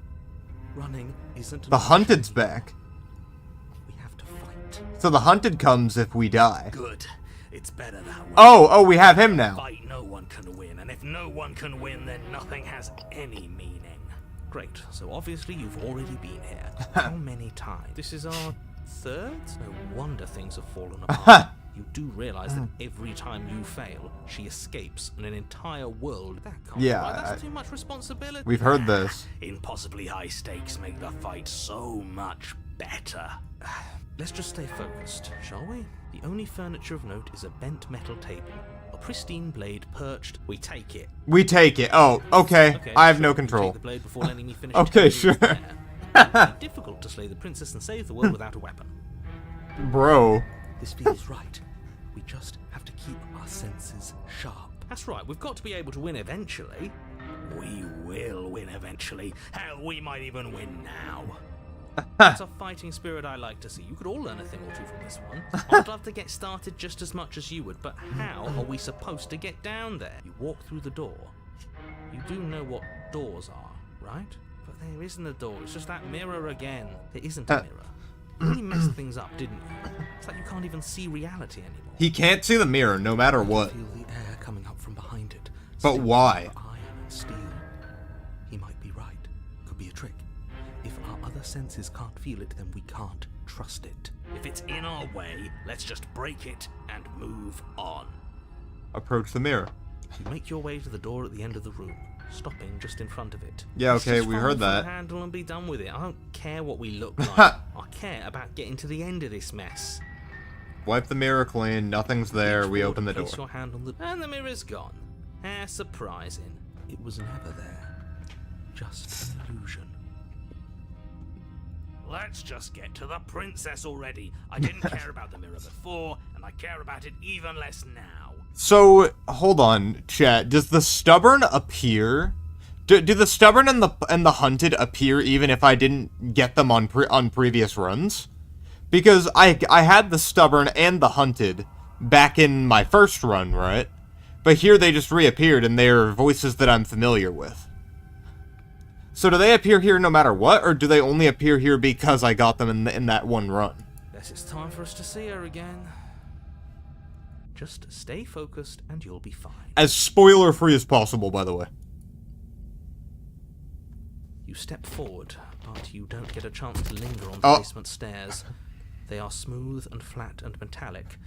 Running isn't... The hunted's back. We have to fight. So the hunted comes if we die. Good. It's better that way. Oh, we have him now. Fight, no one can win, and if no one can win, then nothing has any meaning. Great, so obviously you've already been here. How many times? This is our third? No wonder things have fallen apart. You do realize that every time you fail, she escapes and an entire world. That can't Yeah, be right. That's too much responsibility. We've heard this. Impossibly high stakes make the fight so much better. Let's just stay focused, shall we? The only furniture of note is a bent metal table. A pristine blade perched. We take it. We take it. Oh, okay. I have sure, no you control. Take the blade before letting me finish Okay, telling you sure. it's there. It would be difficult to slay the princess and save the world without a weapon. Bro. This feels right. We just have to keep our senses sharp. That's right, we've got to be able to win eventually. We will win eventually. Hell, we might even win now. That's a fighting spirit I like to see. You could all learn a thing or two from this one. I'd love to get started just as much as you would, but how are we supposed to get down there? You walk through the door. You do know what doors are, right? But there isn't a door, it's just that mirror again. There isn't a mirror. You really messed things up, didn't you? It's like you can't even see reality anymore. He can't see the mirror no matter what. Feel the air coming up from behind it. But why? Iron and steel. He might be right. Could be a trick. If our other senses can't feel it, then we can't trust it. If it's in our way, let's just break it and move on. Approach the mirror. You make your way to the door at the end of the room, stopping just in front of it. Yeah, okay, Just we follow heard for the that. handle and be done with it. I don't care what we look like. I care about getting to the end of this mess. Wipe the mirror clean, nothing's there, we open the door. Place your hand on the and the mirror's gone. How surprising. It was never there. Just an illusion. Let's just get to the princess already. I didn't care about the mirror before, and I care about it even less now. So, hold on, chat. Does the stubborn appear? Do the stubborn and the hunted appear even if I didn't get them on previous runs? Because I had the stubborn and the hunted back in my first run, right? But here they just reappeared and they're voices that I'm familiar with. So do they appear here no matter what, or do they only appear here because I got them in that one run? Guess it's time for us to see her again. Just stay focused and you'll be fine. As spoiler-free as possible, by the way. You step forward, but you don't get a chance to linger on the basement stairs. They are smooth and flat and metallic,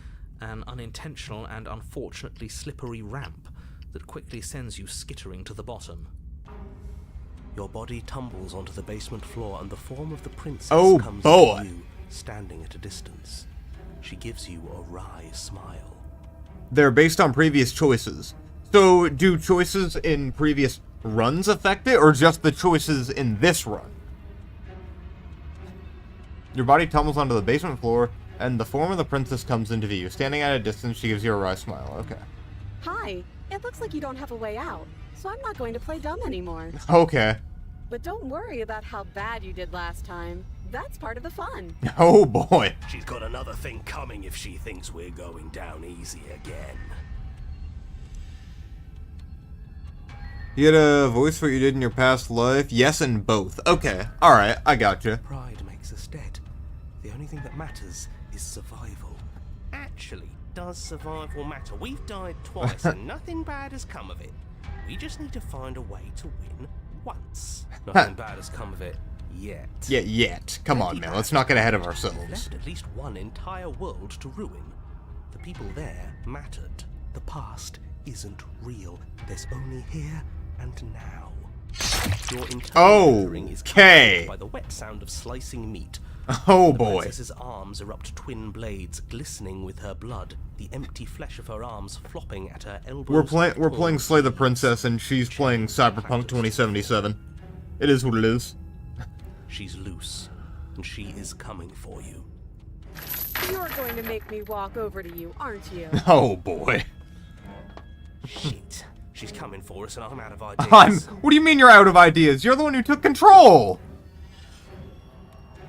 an unintentional and unfortunately slippery ramp that quickly sends you skittering to the bottom. Your body tumbles onto the basement floor and the form of the princess Oh, comes boy. to you, standing at a distance. She gives you a wry smile. They're based on previous choices. So, do choices in previous runs affect it, or just the choices in this run? Your body tumbles onto the basement floor, and the form of the princess comes into view. Standing at a distance, she gives you a wry smile. Okay. Hi, it looks like you don't have a way out, so I'm not going to play dumb anymore. Okay. But don't worry about how bad you did last time. That's part of the fun. Oh boy. She's got another thing coming if she thinks we're going down easy again. You get a voice for what you did in your past life? Yes, and both. Okay. Alright, I gotcha. Pride makes us dead. The only thing that matters is survival. Actually, does survival matter? We've died twice and nothing bad has come of it. We just need to find a way to win once. Nothing bad has come of it yet. Yeah, yet. Come on, man. Let's not get ahead of We've ourselves. left at least one entire world to ruin. The people there mattered. The past isn't real. There's only here and now. Your internal rendering is cut Okay. off by the wet sound of slicing meat. Oh The boy. princess's arms erupt twin blades, glistening with her blood. The empty flesh of her arms flopping at her elbows. We're playing Slay the Princess, and she's playing Cyberpunk 2077. It is what it is. She's loose, and she is coming for you. You're going to make me walk over to you, aren't you? Oh boy. Shit. She's coming for us, and I'm out of ideas. What do you mean you're out of ideas? You're the one who took control!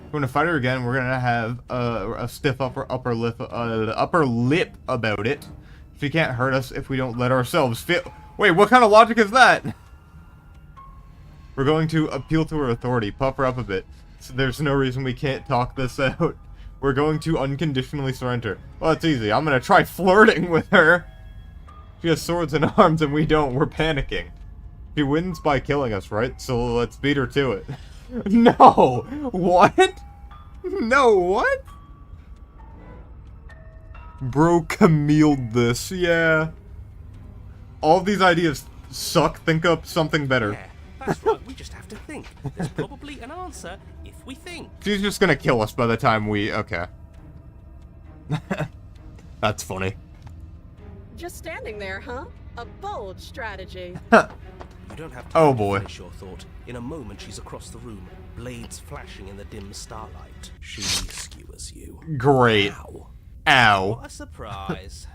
We're gonna fight her again. We're gonna have a stiff upper lip about it. She can't hurt us if we don't let ourselves feel. Wait, what kind of logic is that? We're going to appeal to her authority, puff her up a bit. So there's no reason we can't talk this out. We're going to unconditionally surrender. Well, it's easy. I'm gonna try flirting with her. She has swords and arms and we don't. We're panicking. She wins by killing us, right? So let's beat her to it. No! What? No, what? Bro Camille'd this, yeah. All these ideas suck, think up something better. Yeah, that's right, we just have to think. There's probably an answer if we think. She's just gonna kill us by the time we... Okay. That's funny. Just standing there, huh? A bold strategy. You don't have Oh, time boy. to finish your thought. In a moment, she's across the room, blades flashing in the dim starlight. She skewers you. Great. Ow. Ow. What a surprise.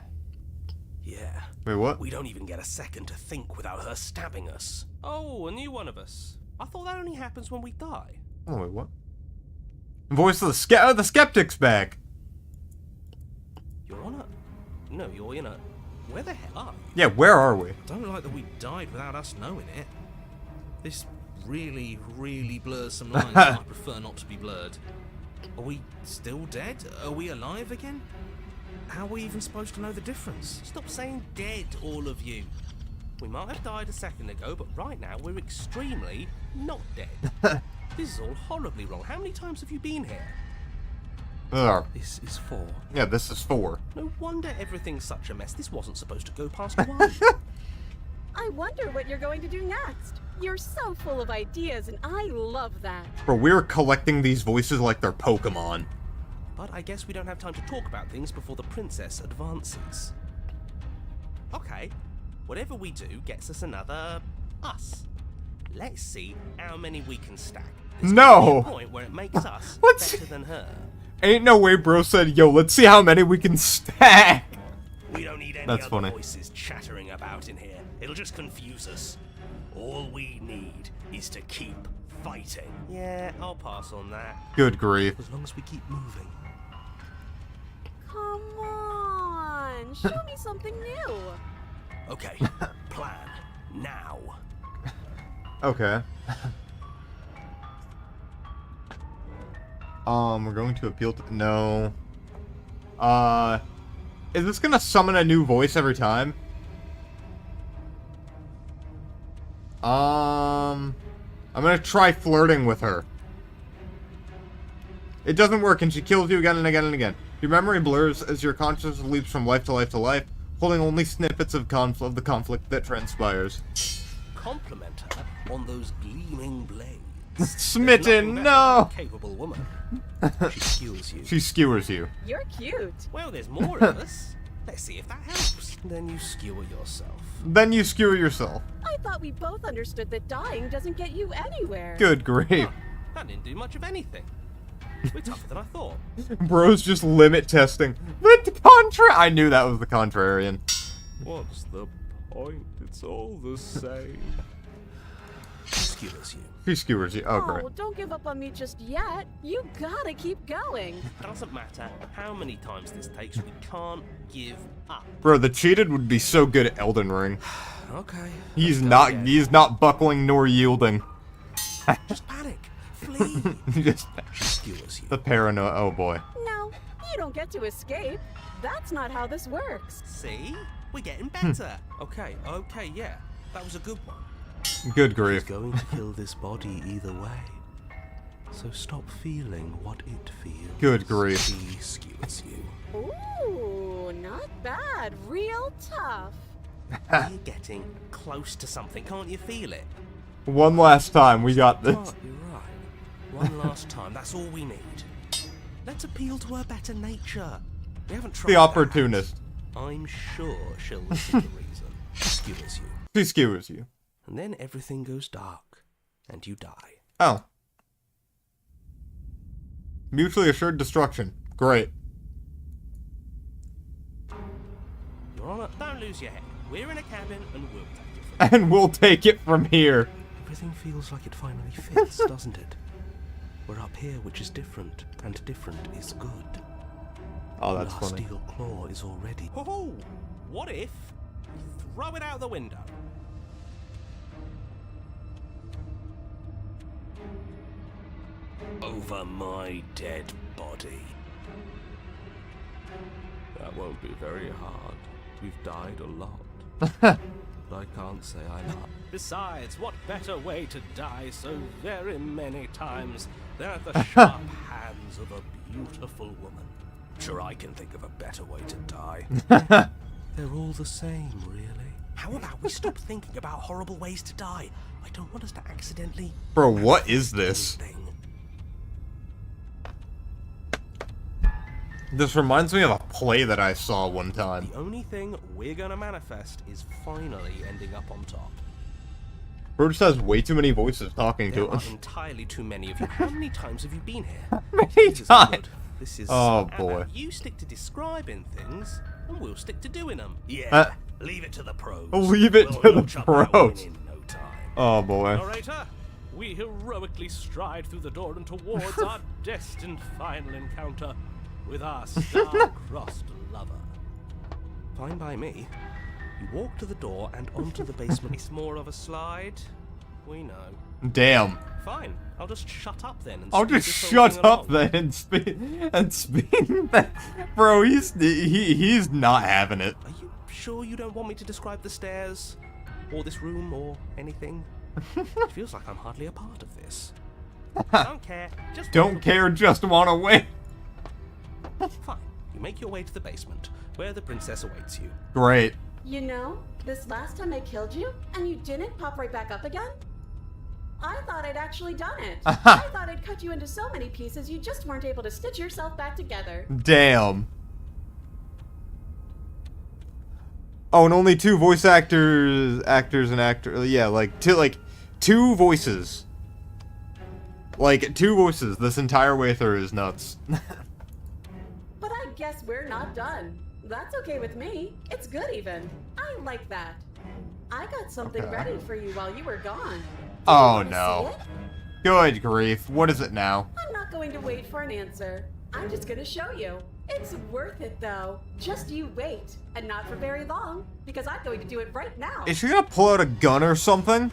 Yeah. Wait, what? We don't even get a second to think without her stabbing us. Oh, a new one of us. I thought that only happens when we die. Oh, wait, what? Voice of the skeptic's back. You're on a... No, you're in a... Where the hell are you? Yeah, where are we? I don't like that we died without us knowing it. This really, really blurs some lines that I prefer not to be blurred. Are we still dead? Are we alive again? How are we even supposed to know the difference? Stop saying dead, all of you. We might have died a second ago, but right now we're extremely not dead. This is all horribly wrong. How many times have you been here? This is 4. Yeah, this is 4. No wonder everything's such a mess. This wasn't supposed to go past 1. I wonder what you're going to do next. You're so full of ideas, and I love that. Bro, we're collecting these voices like they're Pokemon. But I guess we don't have time to talk about things before the princess advances. Okay, whatever we do gets us another us. Let's see how many we can stack. There's No! gonna be a point where it makes us What's- better than her. Ain't no way bro said, yo, let's see how many we can stack. We don't need any That's other funny. voices chattering about in here. It'll just confuse us. All we need is to keep fighting. Yeah, I'll pass on that. Good grief. As long as we keep moving. Come on, show me something new. Okay, plan now. Okay. We're going to appeal to... No. Is this gonna summon a new voice every time? I'm gonna try flirting with her. It doesn't work, and she kills you again and again and again. Your memory blurs as your consciousness leaps from life to life to life, holding only snippets of the conflict that transpires. Compliment her on those gleaming blades. Smitten, There's nothing better no! than a capable woman. She skewers you. She skewers you. You're cute. Well, there's more of us. Let's see if that helps. Then you skewer yourself. Then you skewer yourself. I thought we both understood that dying doesn't get you anywhere. Good grief. Huh, that didn't do much of anything. We're tougher than I thought. Bro's just limit testing. I knew that was the contrarian. What's the point? It's all the same. She skewers you. He skewers you. Oh, great. Oh, don't give up on me just yet. You gotta keep going. Doesn't matter how many times this takes, we can't give up. Bro, the cheated would be so good at Elden Ring. Okay. He's let's go not. again. He's not buckling nor yielding. Just panic. Flee. Just She skewers you. the paranoia. Oh boy. No, you don't get to escape. That's not how this works. See? We're getting better. Okay, yeah. That was a good one. Good She's grief. going to kill this body either way. So stop feeling what it feels. Good grief. She skewers you. Ooh, not bad. Real tough. We're getting close to something. Can't you feel it? One last time, we got this. Oh, you're right. One last time. That's all we need. Let's appeal to her better nature. We haven't tried The that. opportunist. I'm sure she'll listen to reason. She skewers you. She skewers you. And then everything goes dark. And you die. Oh. Mutually assured destruction. Great. Your Honor, don't lose your head. We're in a cabin and we'll take it from And we'll take it from here. Everything feels like it finally fits, doesn't it? We're up here, which is different, and different is good. Oh, that's Our funny. steel claw is already... Oh, what if we throw it out the window? Over my dead body. That won't be very hard. We've died a lot. But I can't say I love. Besides, what better way to die so very many times than at the sharp hands of a beautiful woman? sure I can think of a better way to die. They're all the same, really. How about we stop thinking about horrible ways to die? I don't want us to accidentally... Bro, what is this? Anything. This reminds me of a play that I saw one time. The only thing we're gonna manifest is finally ending up on top. Bro just has way too many voices talking There to are him. entirely too many of you. How many times have you been here? Many This is times. good. This is... Oh, How boy. about you stick to describing things, and we'll stick to doing them. Yeah, leave it to the pros. Leave it to the launch up that pros. win in no time. Oh boy. Narrator, we heroically stride through the door and towards our destined final encounter with our star-crossed lover. Fine by me. You walk to the door and onto the basement. It's more of a slide. We know. Damn. Fine. I'll just shut up then. And I'll speed just this whole shut thing up along. then and speed Bro, he's not having it. Are you sure you don't want me to describe the stairs, or this room, or anything? It feels like I'm hardly a part of this. Don't care. Just Don't care, just wanna win. Fine. You make your way to the basement, where the princess awaits you. Great. You know, this last time I killed you, and you didn't pop right back up again? I thought I'd actually done it. I thought I'd cut you into so many pieces you just weren't able to stitch yourself back together. Damn. Oh, and only two voice actors and actor. Yeah, two voices. Like, two voices this entire way through is nuts. But I guess we're not done. That's okay with me. It's good even. I like that. I got something Okay. ready for you while you were gone. Oh Wanna no. see it? Good grief. What is it now? I'm not going to wait for an answer. I'm just gonna show you. It's worth it though. Just you wait. And not for very long, because I'm going to do it right now. Is she gonna pull out a gun or something?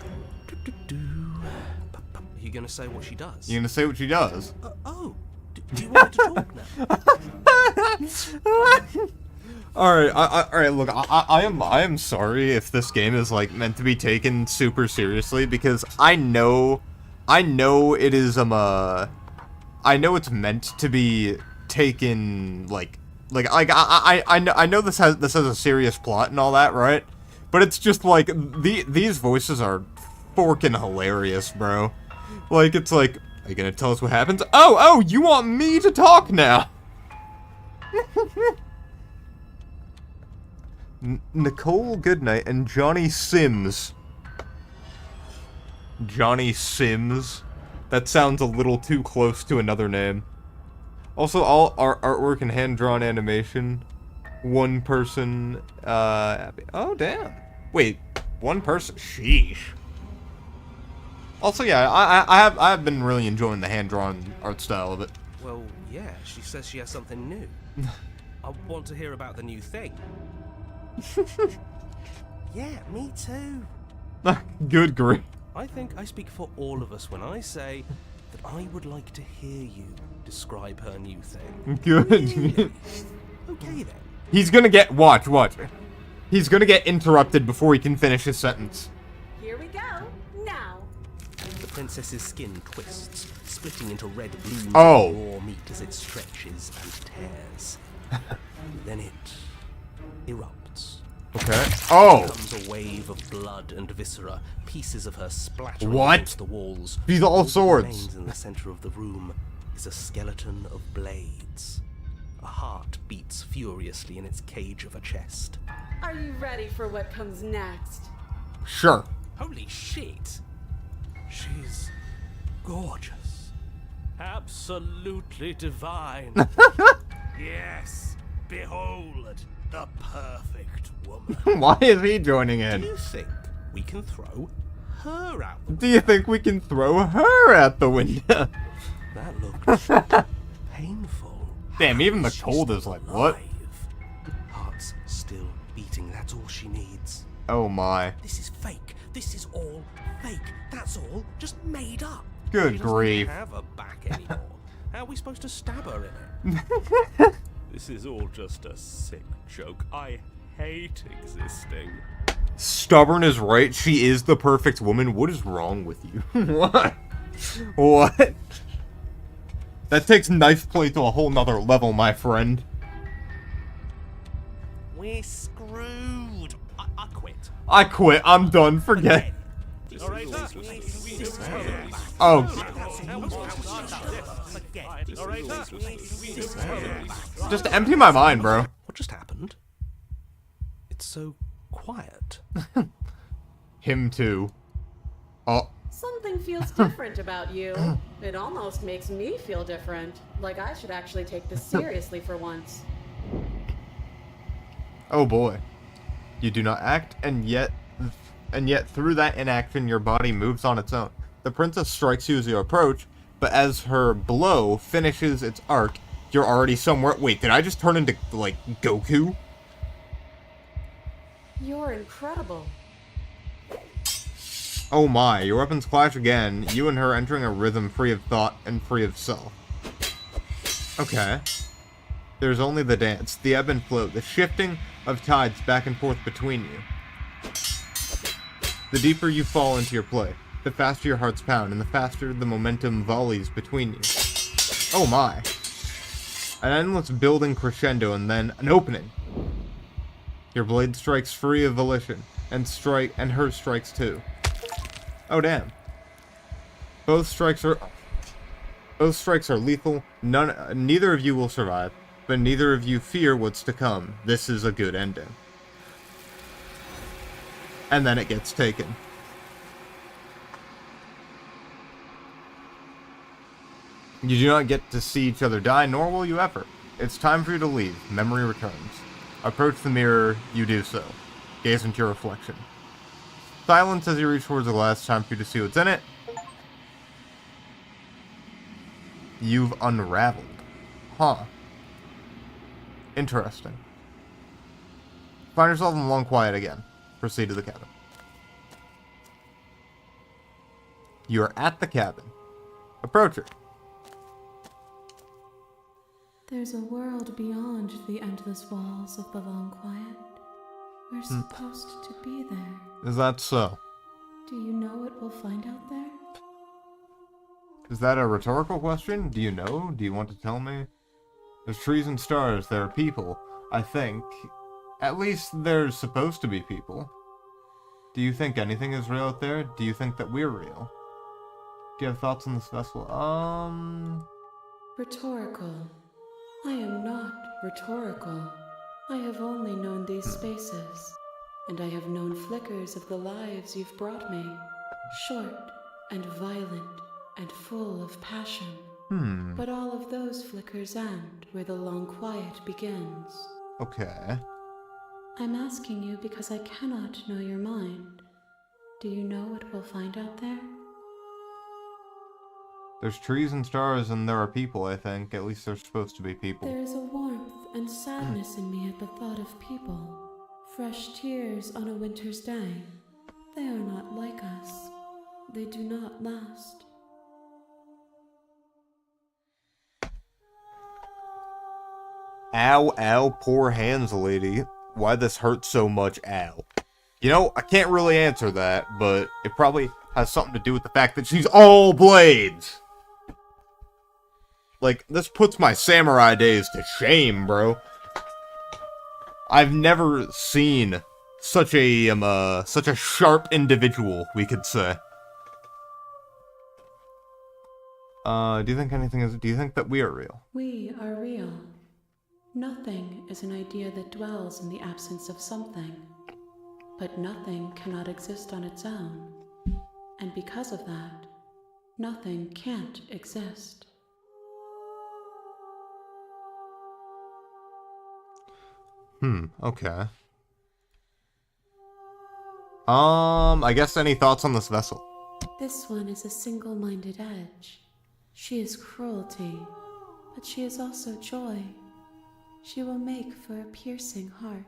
Are you gonna say what she does? You gonna say what she does? Do you want her to talk now? Alright, alright, look, I am sorry if this game is, like, meant to be taken super seriously, because I know it is, I know it's meant to be taken, I know this has a serious plot and all that, right? But it's just, like, these voices are forking hilarious, bro. Like, it's like, are you gonna tell us what happens? Oh, you want me to talk now? Nicole Goodnight and Johnny Sims. Johnny Sims? That sounds a little too close to another name. Also, all artwork and hand-drawn animation. One person, oh, damn. Wait, one person? Sheesh. Also, yeah, I have been really enjoying the hand-drawn art style of it. Well, yeah, she says she has something new. I want to hear about the new thing. Yeah, me too. Good grief. I think I speak for all of us when I say that I would like to hear you describe her new thing. Good. Really? Okay then. He's gonna get, watch. He's gonna get interrupted before he can finish his sentence. Here we go. Now. The princess's skin twists, splitting into red blooms Oh. of raw meat as it stretches and tears. Then it erupts. Okay. Oh! Comes a wave of blood and viscera, pieces of her splattering What? against the walls. These are all that swords. remains in the center of the room is a skeleton of blades. A heart beats furiously in its cage of a chest. Are you ready for what comes next? Sure. Holy shit! She's gorgeous. Absolutely divine. Yes, behold the perfect woman. Why is he joining Do in? you think we can throw her out the Do you think we can throw her at the window? That looked painful. Damn, even the She's cold is like, what? alive. Heart's still beating, that's all she needs. Oh my. This is fake. This is all fake. That's all just made up. Good She doesn't grief. have a back anymore. How are we supposed to stab her in it? This is all just a sick joke. I hate existing. Stubborn is right. She is the perfect woman. What is wrong with you? What? What? That takes knife play to a whole nother level, my friend. We're screwed. I quit. I quit. I'm done. Forget. Orator, Oh, just empty my mind, bro. What just happened? It's so quiet. Him too. Oh, Something feels different about you. It almost makes me feel different. Like I should actually take this seriously for once. oh boy. You do not act, and yet through that inaction, your body moves on its own. The princess strikes you as you approach, but as her blow finishes its arc, you're already somewhere. Wait, did I just turn into, like, Goku? You're incredible. Oh my, your weapons clash again, you and her entering a rhythm free of thought and free of self. Okay. There's only the dance, the ebb and flow, the shifting of tides back and forth between you. The deeper you fall into your play, the faster your hearts pound, and the faster the momentum volleys between you. Oh my. An endless building crescendo and then an opening. Your blade strikes free of volition, and her strikes too. Oh damn. Both strikes are lethal. Neither of you will survive, but neither of you fear what's to come. This is a good ending. And then it gets taken. You do not get to see each other die, nor will you ever. It's time for you to leave. Memory returns. Approach the mirror, you do so. Gaze into your reflection. Silence as you reach towards the glass, time for you to see what's in it. You've unraveled. Huh. Interesting. Find yourself in long quiet again. Proceed to the cabin. You are at the cabin. Approach it. There's a world beyond the endless walls of the long quiet. We're supposed to be there. Is that so? Do you know what we'll find out there? Is that a rhetorical question? Do you know? Do you want to tell me? There's trees and stars. There are people. I think. At least there's supposed to be people. Do you think anything is real out there? Do you think that we're real? Do you have thoughts on this vessel? Rhetorical. I am not rhetorical. I have only known these spaces, and I have known flickers of the lives you've brought me. Short and violent and full of passion. But all of those flickers end where the long quiet begins. Okay. I'm asking you because I cannot know your mind. Do you know what we'll find out there? There's trees and stars and there are people, I think. At least there's supposed to be people. There is a warmth and sadness in me at the thought of people. Fresh tears on a winter's day. They are not like us. They do not last. Ow, ow, poor hands, lady. Why this hurts so much, ow. You know, I can't really answer that, but it probably has something to do with the fact that she's all blades. Like, this puts my samurai days to shame, bro. I've never seen such a sharp individual, we could say. Do you think that we are real? We are real. Nothing is an idea that dwells in the absence of something. But nothing cannot exist on its own. And because of that, nothing can't exist. Okay. I guess any thoughts on this vessel? This one is a single-minded edge. She is cruelty, but she is also joy. She will make for a piercing heart.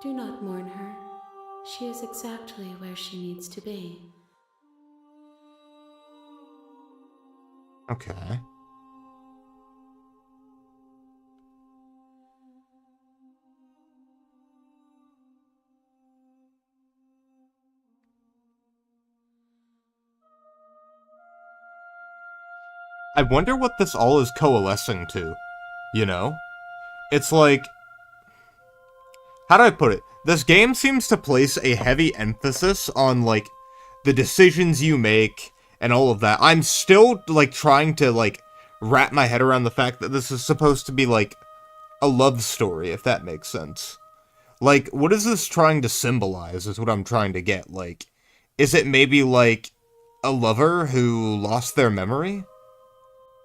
Do not mourn her. She is exactly where she needs to be. Okay. I wonder what this all is coalescing to, you know? it's like, how do I put it? This game seems to place a heavy emphasis on, like, the decisions you make and all of that. I'm still, like, trying to, like, wrap my head around the fact that this is supposed to be, like, a love story, if that makes sense. Like, what is this trying to symbolize, is what I'm trying to get. Like, is it maybe, like, a lover who lost their memory?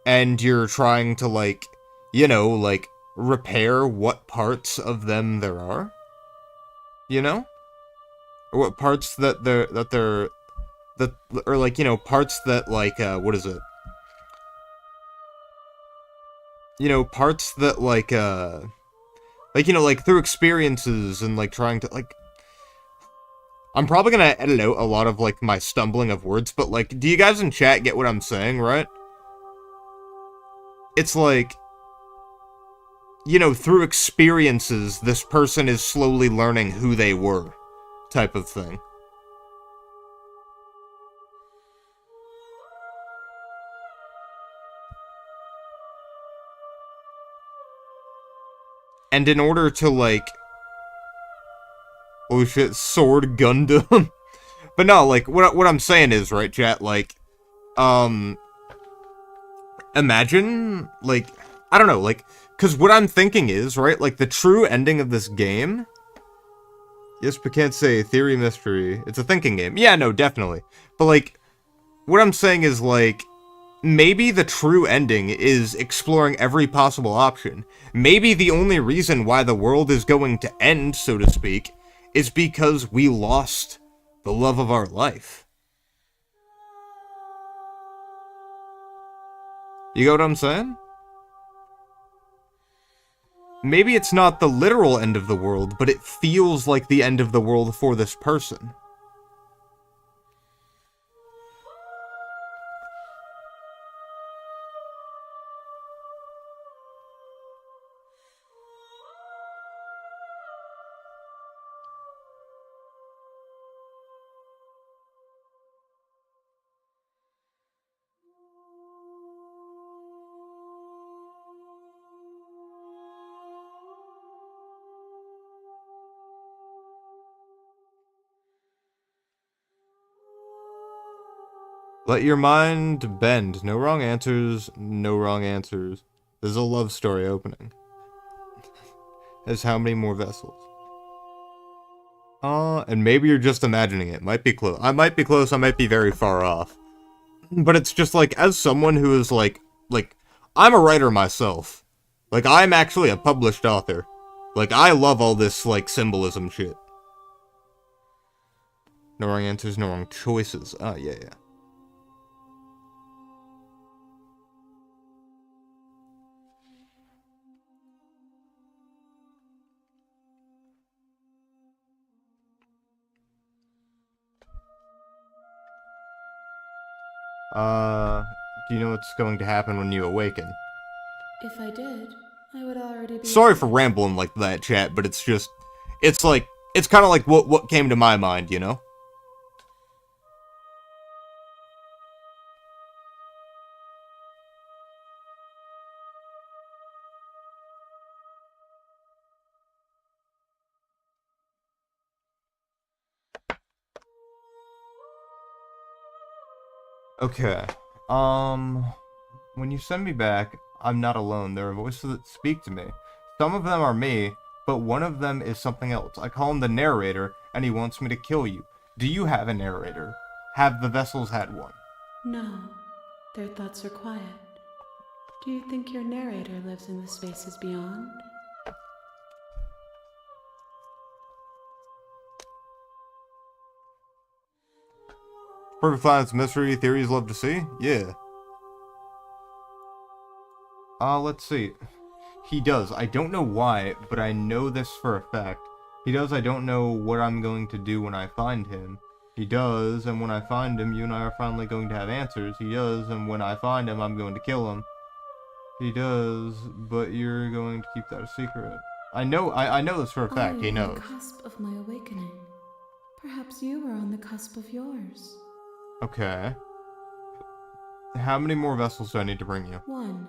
And you're trying to, like, you know, like, repair what parts of them there are? You know? Or what parts that or, like, you know, parts that, like, what is it? You know, parts that, like, you know, like, through experiences and, like, trying to, like... I'm probably gonna edit out a lot of, like, my stumbling of words, but, like, do you guys in chat get what I'm saying, right? It's like... You know, through experiences, this person is slowly learning who they were, type of thing. And in order to, like... Oh shit, Sword Gundam. But no, like, what I'm saying is, right, chat, like, imagine, like, I don't know, like, because what I'm thinking is, right, like, the true ending of this game... Yes, but can't say theory mystery. It's a thinking game. Yeah, no, definitely. But, like, what I'm saying is, like, maybe the true ending is exploring every possible option. Maybe the only reason why the world is going to end, so to speak, is because we lost the love of our life. You get what I'm saying? Maybe it's not the literal end of the world, but it feels like the end of the world for this person. Let your mind bend. No wrong answers, no wrong answers. This is a love story opening. There's how many more vessels? And maybe you're just imagining it. Might be close. I might be close, I might be very far off. But it's just like, as someone who is like, I'm a writer myself. Like, I'm actually a published author. Like, I love all this, like, symbolism shit. No wrong answers, no wrong choices. Ah, yeah. Do you know what's going to happen when you awaken? If I did, I would already be... Sorry for rambling like that, chat, but it's just... It's like... It's kind of like what came to my mind, you know? Okay. When you send me back, I'm not alone. There are voices that speak to me. Some of them are me, but one of them is something else. I call him the narrator, and he wants me to kill you. Do you have a narrator? Have the vessels had one? No. Their thoughts are quiet. Do you think your narrator lives in the spaces beyond? Perfect science mystery theories love to see? Yeah. Let's see. He does. I don't know why, but I know this for a fact. He does. I don't know what I'm going to do when I find him. He does, and when I find him, you and I are finally going to have answers. He does, and when I find him, I'm going to kill him. He does, but you're going to keep that a secret. I know this for a fact. He knows. I am on the cusp of my awakening. Perhaps you are on the cusp of yours. Okay. How many more vessels do I need to bring you? One.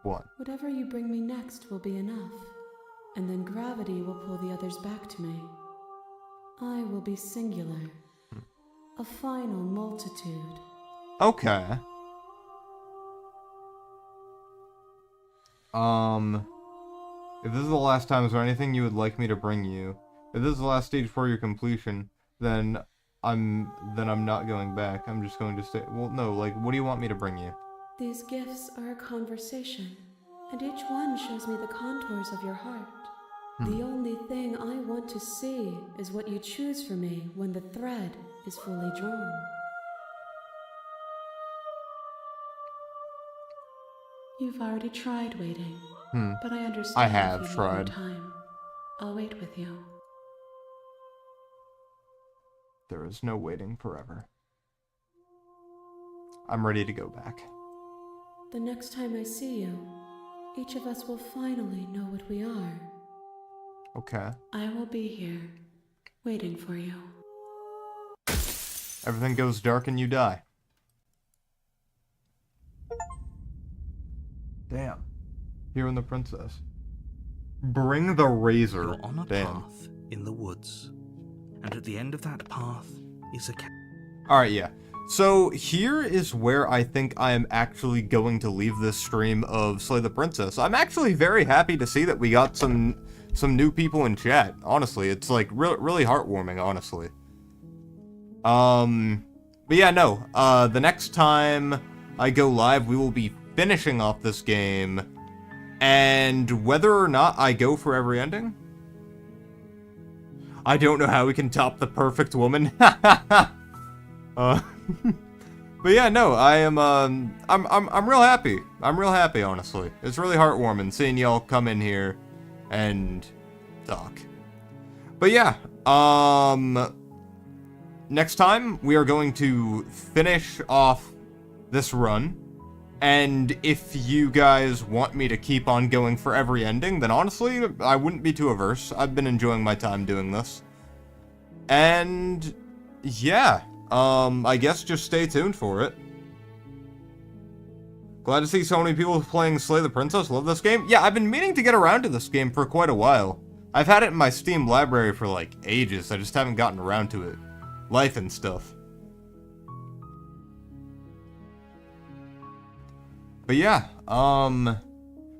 One. Whatever you bring me next will be enough. and then gravity will pull the others back to me. I will be singular. A final multitude. Okay. If this is the last time, is there anything you would like me to bring you? If this is the last stage for your completion, then I'm not going back. I'm just going to stay. Well, no, like, what do you want me to bring you? These gifts are a conversation, and each one shows me the contours of your heart. The only thing I want to see is what you choose for me when the thread is fully drawn. You've already tried waiting, but I understand. I have if you tried. need more time. I'll wait with you. There is no waiting forever. I'm ready to go back. The next time I see you, each of us will finally know what we are. Okay. I will be here, waiting for you. Everything goes dark and you die. Damn. Here in the princess. Bring the razor. You're on a Damn. path in the woods, and at the end of that path is a Alright, yeah. So here is where I think I am actually going to leave this stream of Slay the Princess. I'm actually very happy to see that we got some new people in chat. Honestly, it's like really heartwarming, honestly. But yeah, no. The next time I go live, we will be finishing off this game, and whether or not I go for every ending, I don't know how we can top the perfect woman. But yeah, no, I am, I'm real happy. I'm real happy, honestly. It's really heartwarming seeing y'all come in here and talk. But yeah, next time we are going to finish off this run. And if you guys want me to keep on going for every ending, then honestly, I wouldn't be too averse. I've been enjoying my time doing this. And yeah, I guess just stay tuned for it. Glad to see so many people playing Slay the Princess. Love this game. Yeah, I've been meaning to get around to this game for quite a while. I've had it in my Steam library for like ages. I just haven't gotten around to it. Life and stuff. But yeah,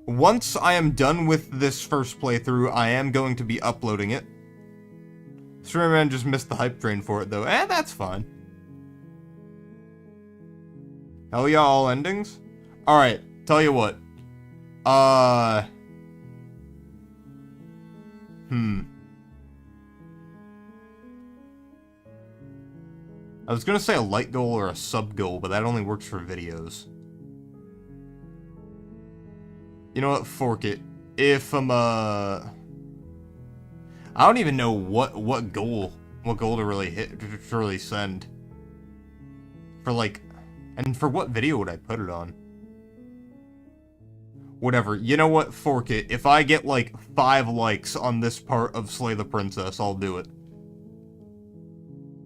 once I am done with this first playthrough, I am going to be uploading it. Streamerman just missed the hype train for it though, that's fine. Hell yeah, all endings? Alright, tell you what. I was gonna say a light goal or a sub goal, but that only works for videos. You know what? Fork it. If I don't even know what goal to really hit, to really send. For like, and for what video would I put it on? Whatever. You know what? Fork it. If I get like 5 likes on this part of Slay the Princess, I'll do it.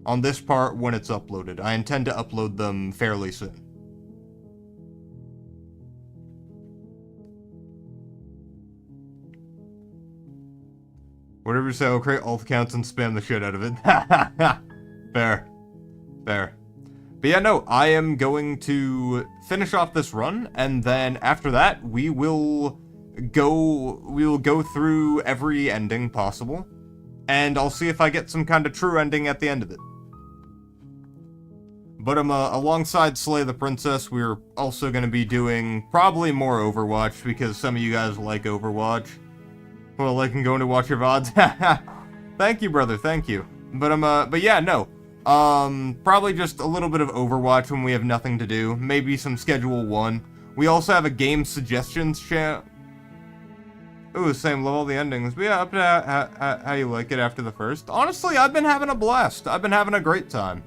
On this part when it's uploaded. I intend to upload them fairly soon. Whatever you say, I'll create alt accounts and spam the shit out of it. Fair. Fair. But yeah, no, I am going to finish off this run, and then after that, we will go through every ending possible, and I'll see if I get some kind of true ending at the end of it. But alongside Slay the Princess, we're also going to be doing probably more Overwatch, because some of you guys like Overwatch. Well, I can go in to watch your VODs. Thank you, brother, thank you. But yeah, no. Probably just a little bit of Overwatch when we have nothing to do. Maybe some Schedule 1. We also have a game suggestions channel. Ooh, same level, the endings. But yeah, up to how you like it after the first. Honestly, I've been having a blast. I've been having a great time.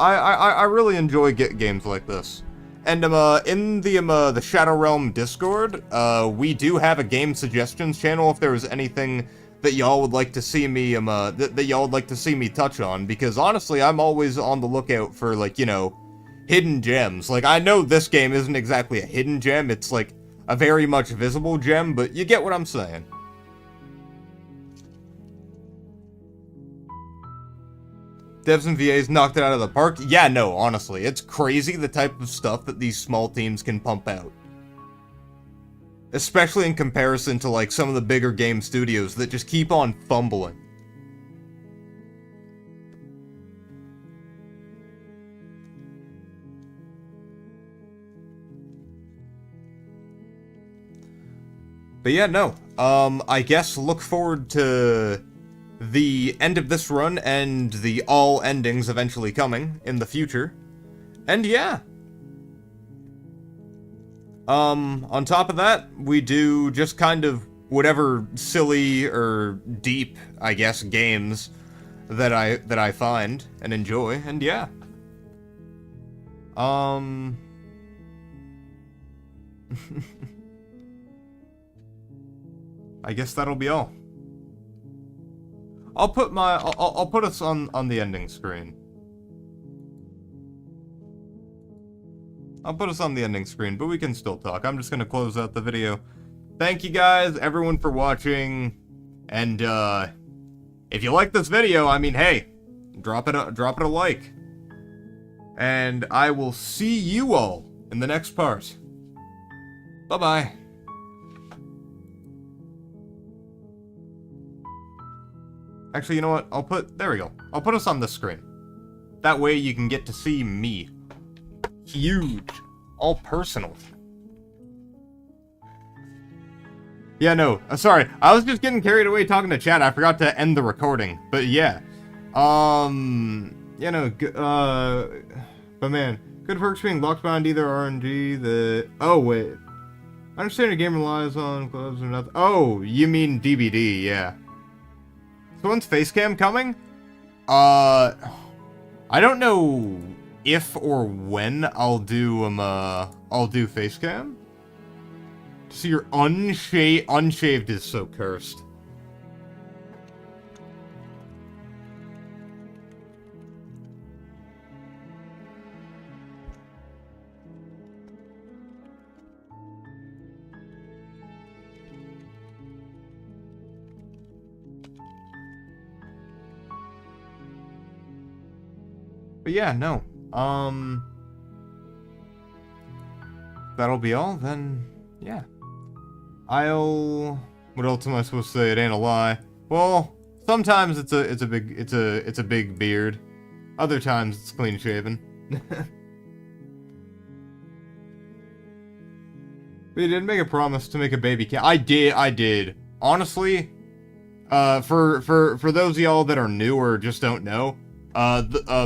I really enjoy games like this. And in the Shadow Realm Discord, we do have a game suggestions channel if there was anything that y'all would like to see me that y'all would like to see me touch on, because honestly, I'm always on the lookout for, like, you know, hidden gems. Like, I know this game isn't exactly a hidden gem, it's like a very much visible gem, but you get what I'm saying. Devs and VAs knocked it out of the park? Yeah, no, honestly. It's crazy the type of stuff that these small teams can pump out. Especially in comparison to, like, some of the bigger game studios that just keep on fumbling. But yeah, no. I guess look forward to the end of this run and the all endings eventually coming in the future. And yeah. On top of that, we do just kind of whatever silly or deep, I guess, games that I find and enjoy, and yeah. I guess that'll be all. I'll put us on the ending screen. I'll put us on the ending screen, but we can still talk. I'm just gonna close out the video. Thank you guys, everyone, for watching. And if you like this video, I mean, hey, drop it a like. And I will see you all in the next part. Bye-bye. Actually, you know what? There we go. I'll put us on the screen. That way you can get to see me. Huge. All personal. Yeah, no. Sorry. I was just getting carried away talking to chat. I forgot to end the recording. But yeah. You know, but man, good perks being locked behind either RNG, oh, wait. I understand your game relies on gloves or nothing. Oh, you mean DBD, yeah. So when's Facecam coming? I don't know if or when I'll do Facecam. So your unshaved is so cursed. But yeah, no. That'll be all, then, yeah. What else am I supposed to say? It ain't a lie. Well, sometimes it's a big beard. Other times it's clean shaven. But you did make a promise to make a baby cat. I did. Honestly, for those of y'all that are new or just don't know,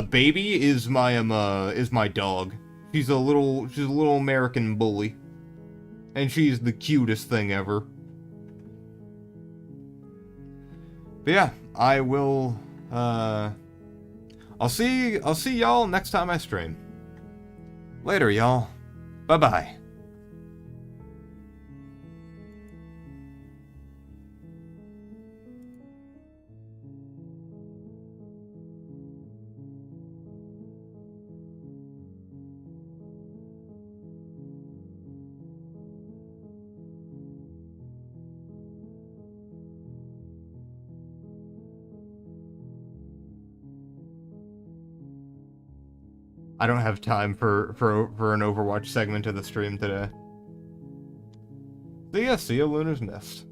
baby is my dog. She's a little American bully. And she's the cutest thing ever. But yeah, I will, I'll see y'all next time I stream. Later, y'all. Bye-bye. I don't have time for an Overwatch segment of the stream today. So yeah, see ya, Luna's Nest.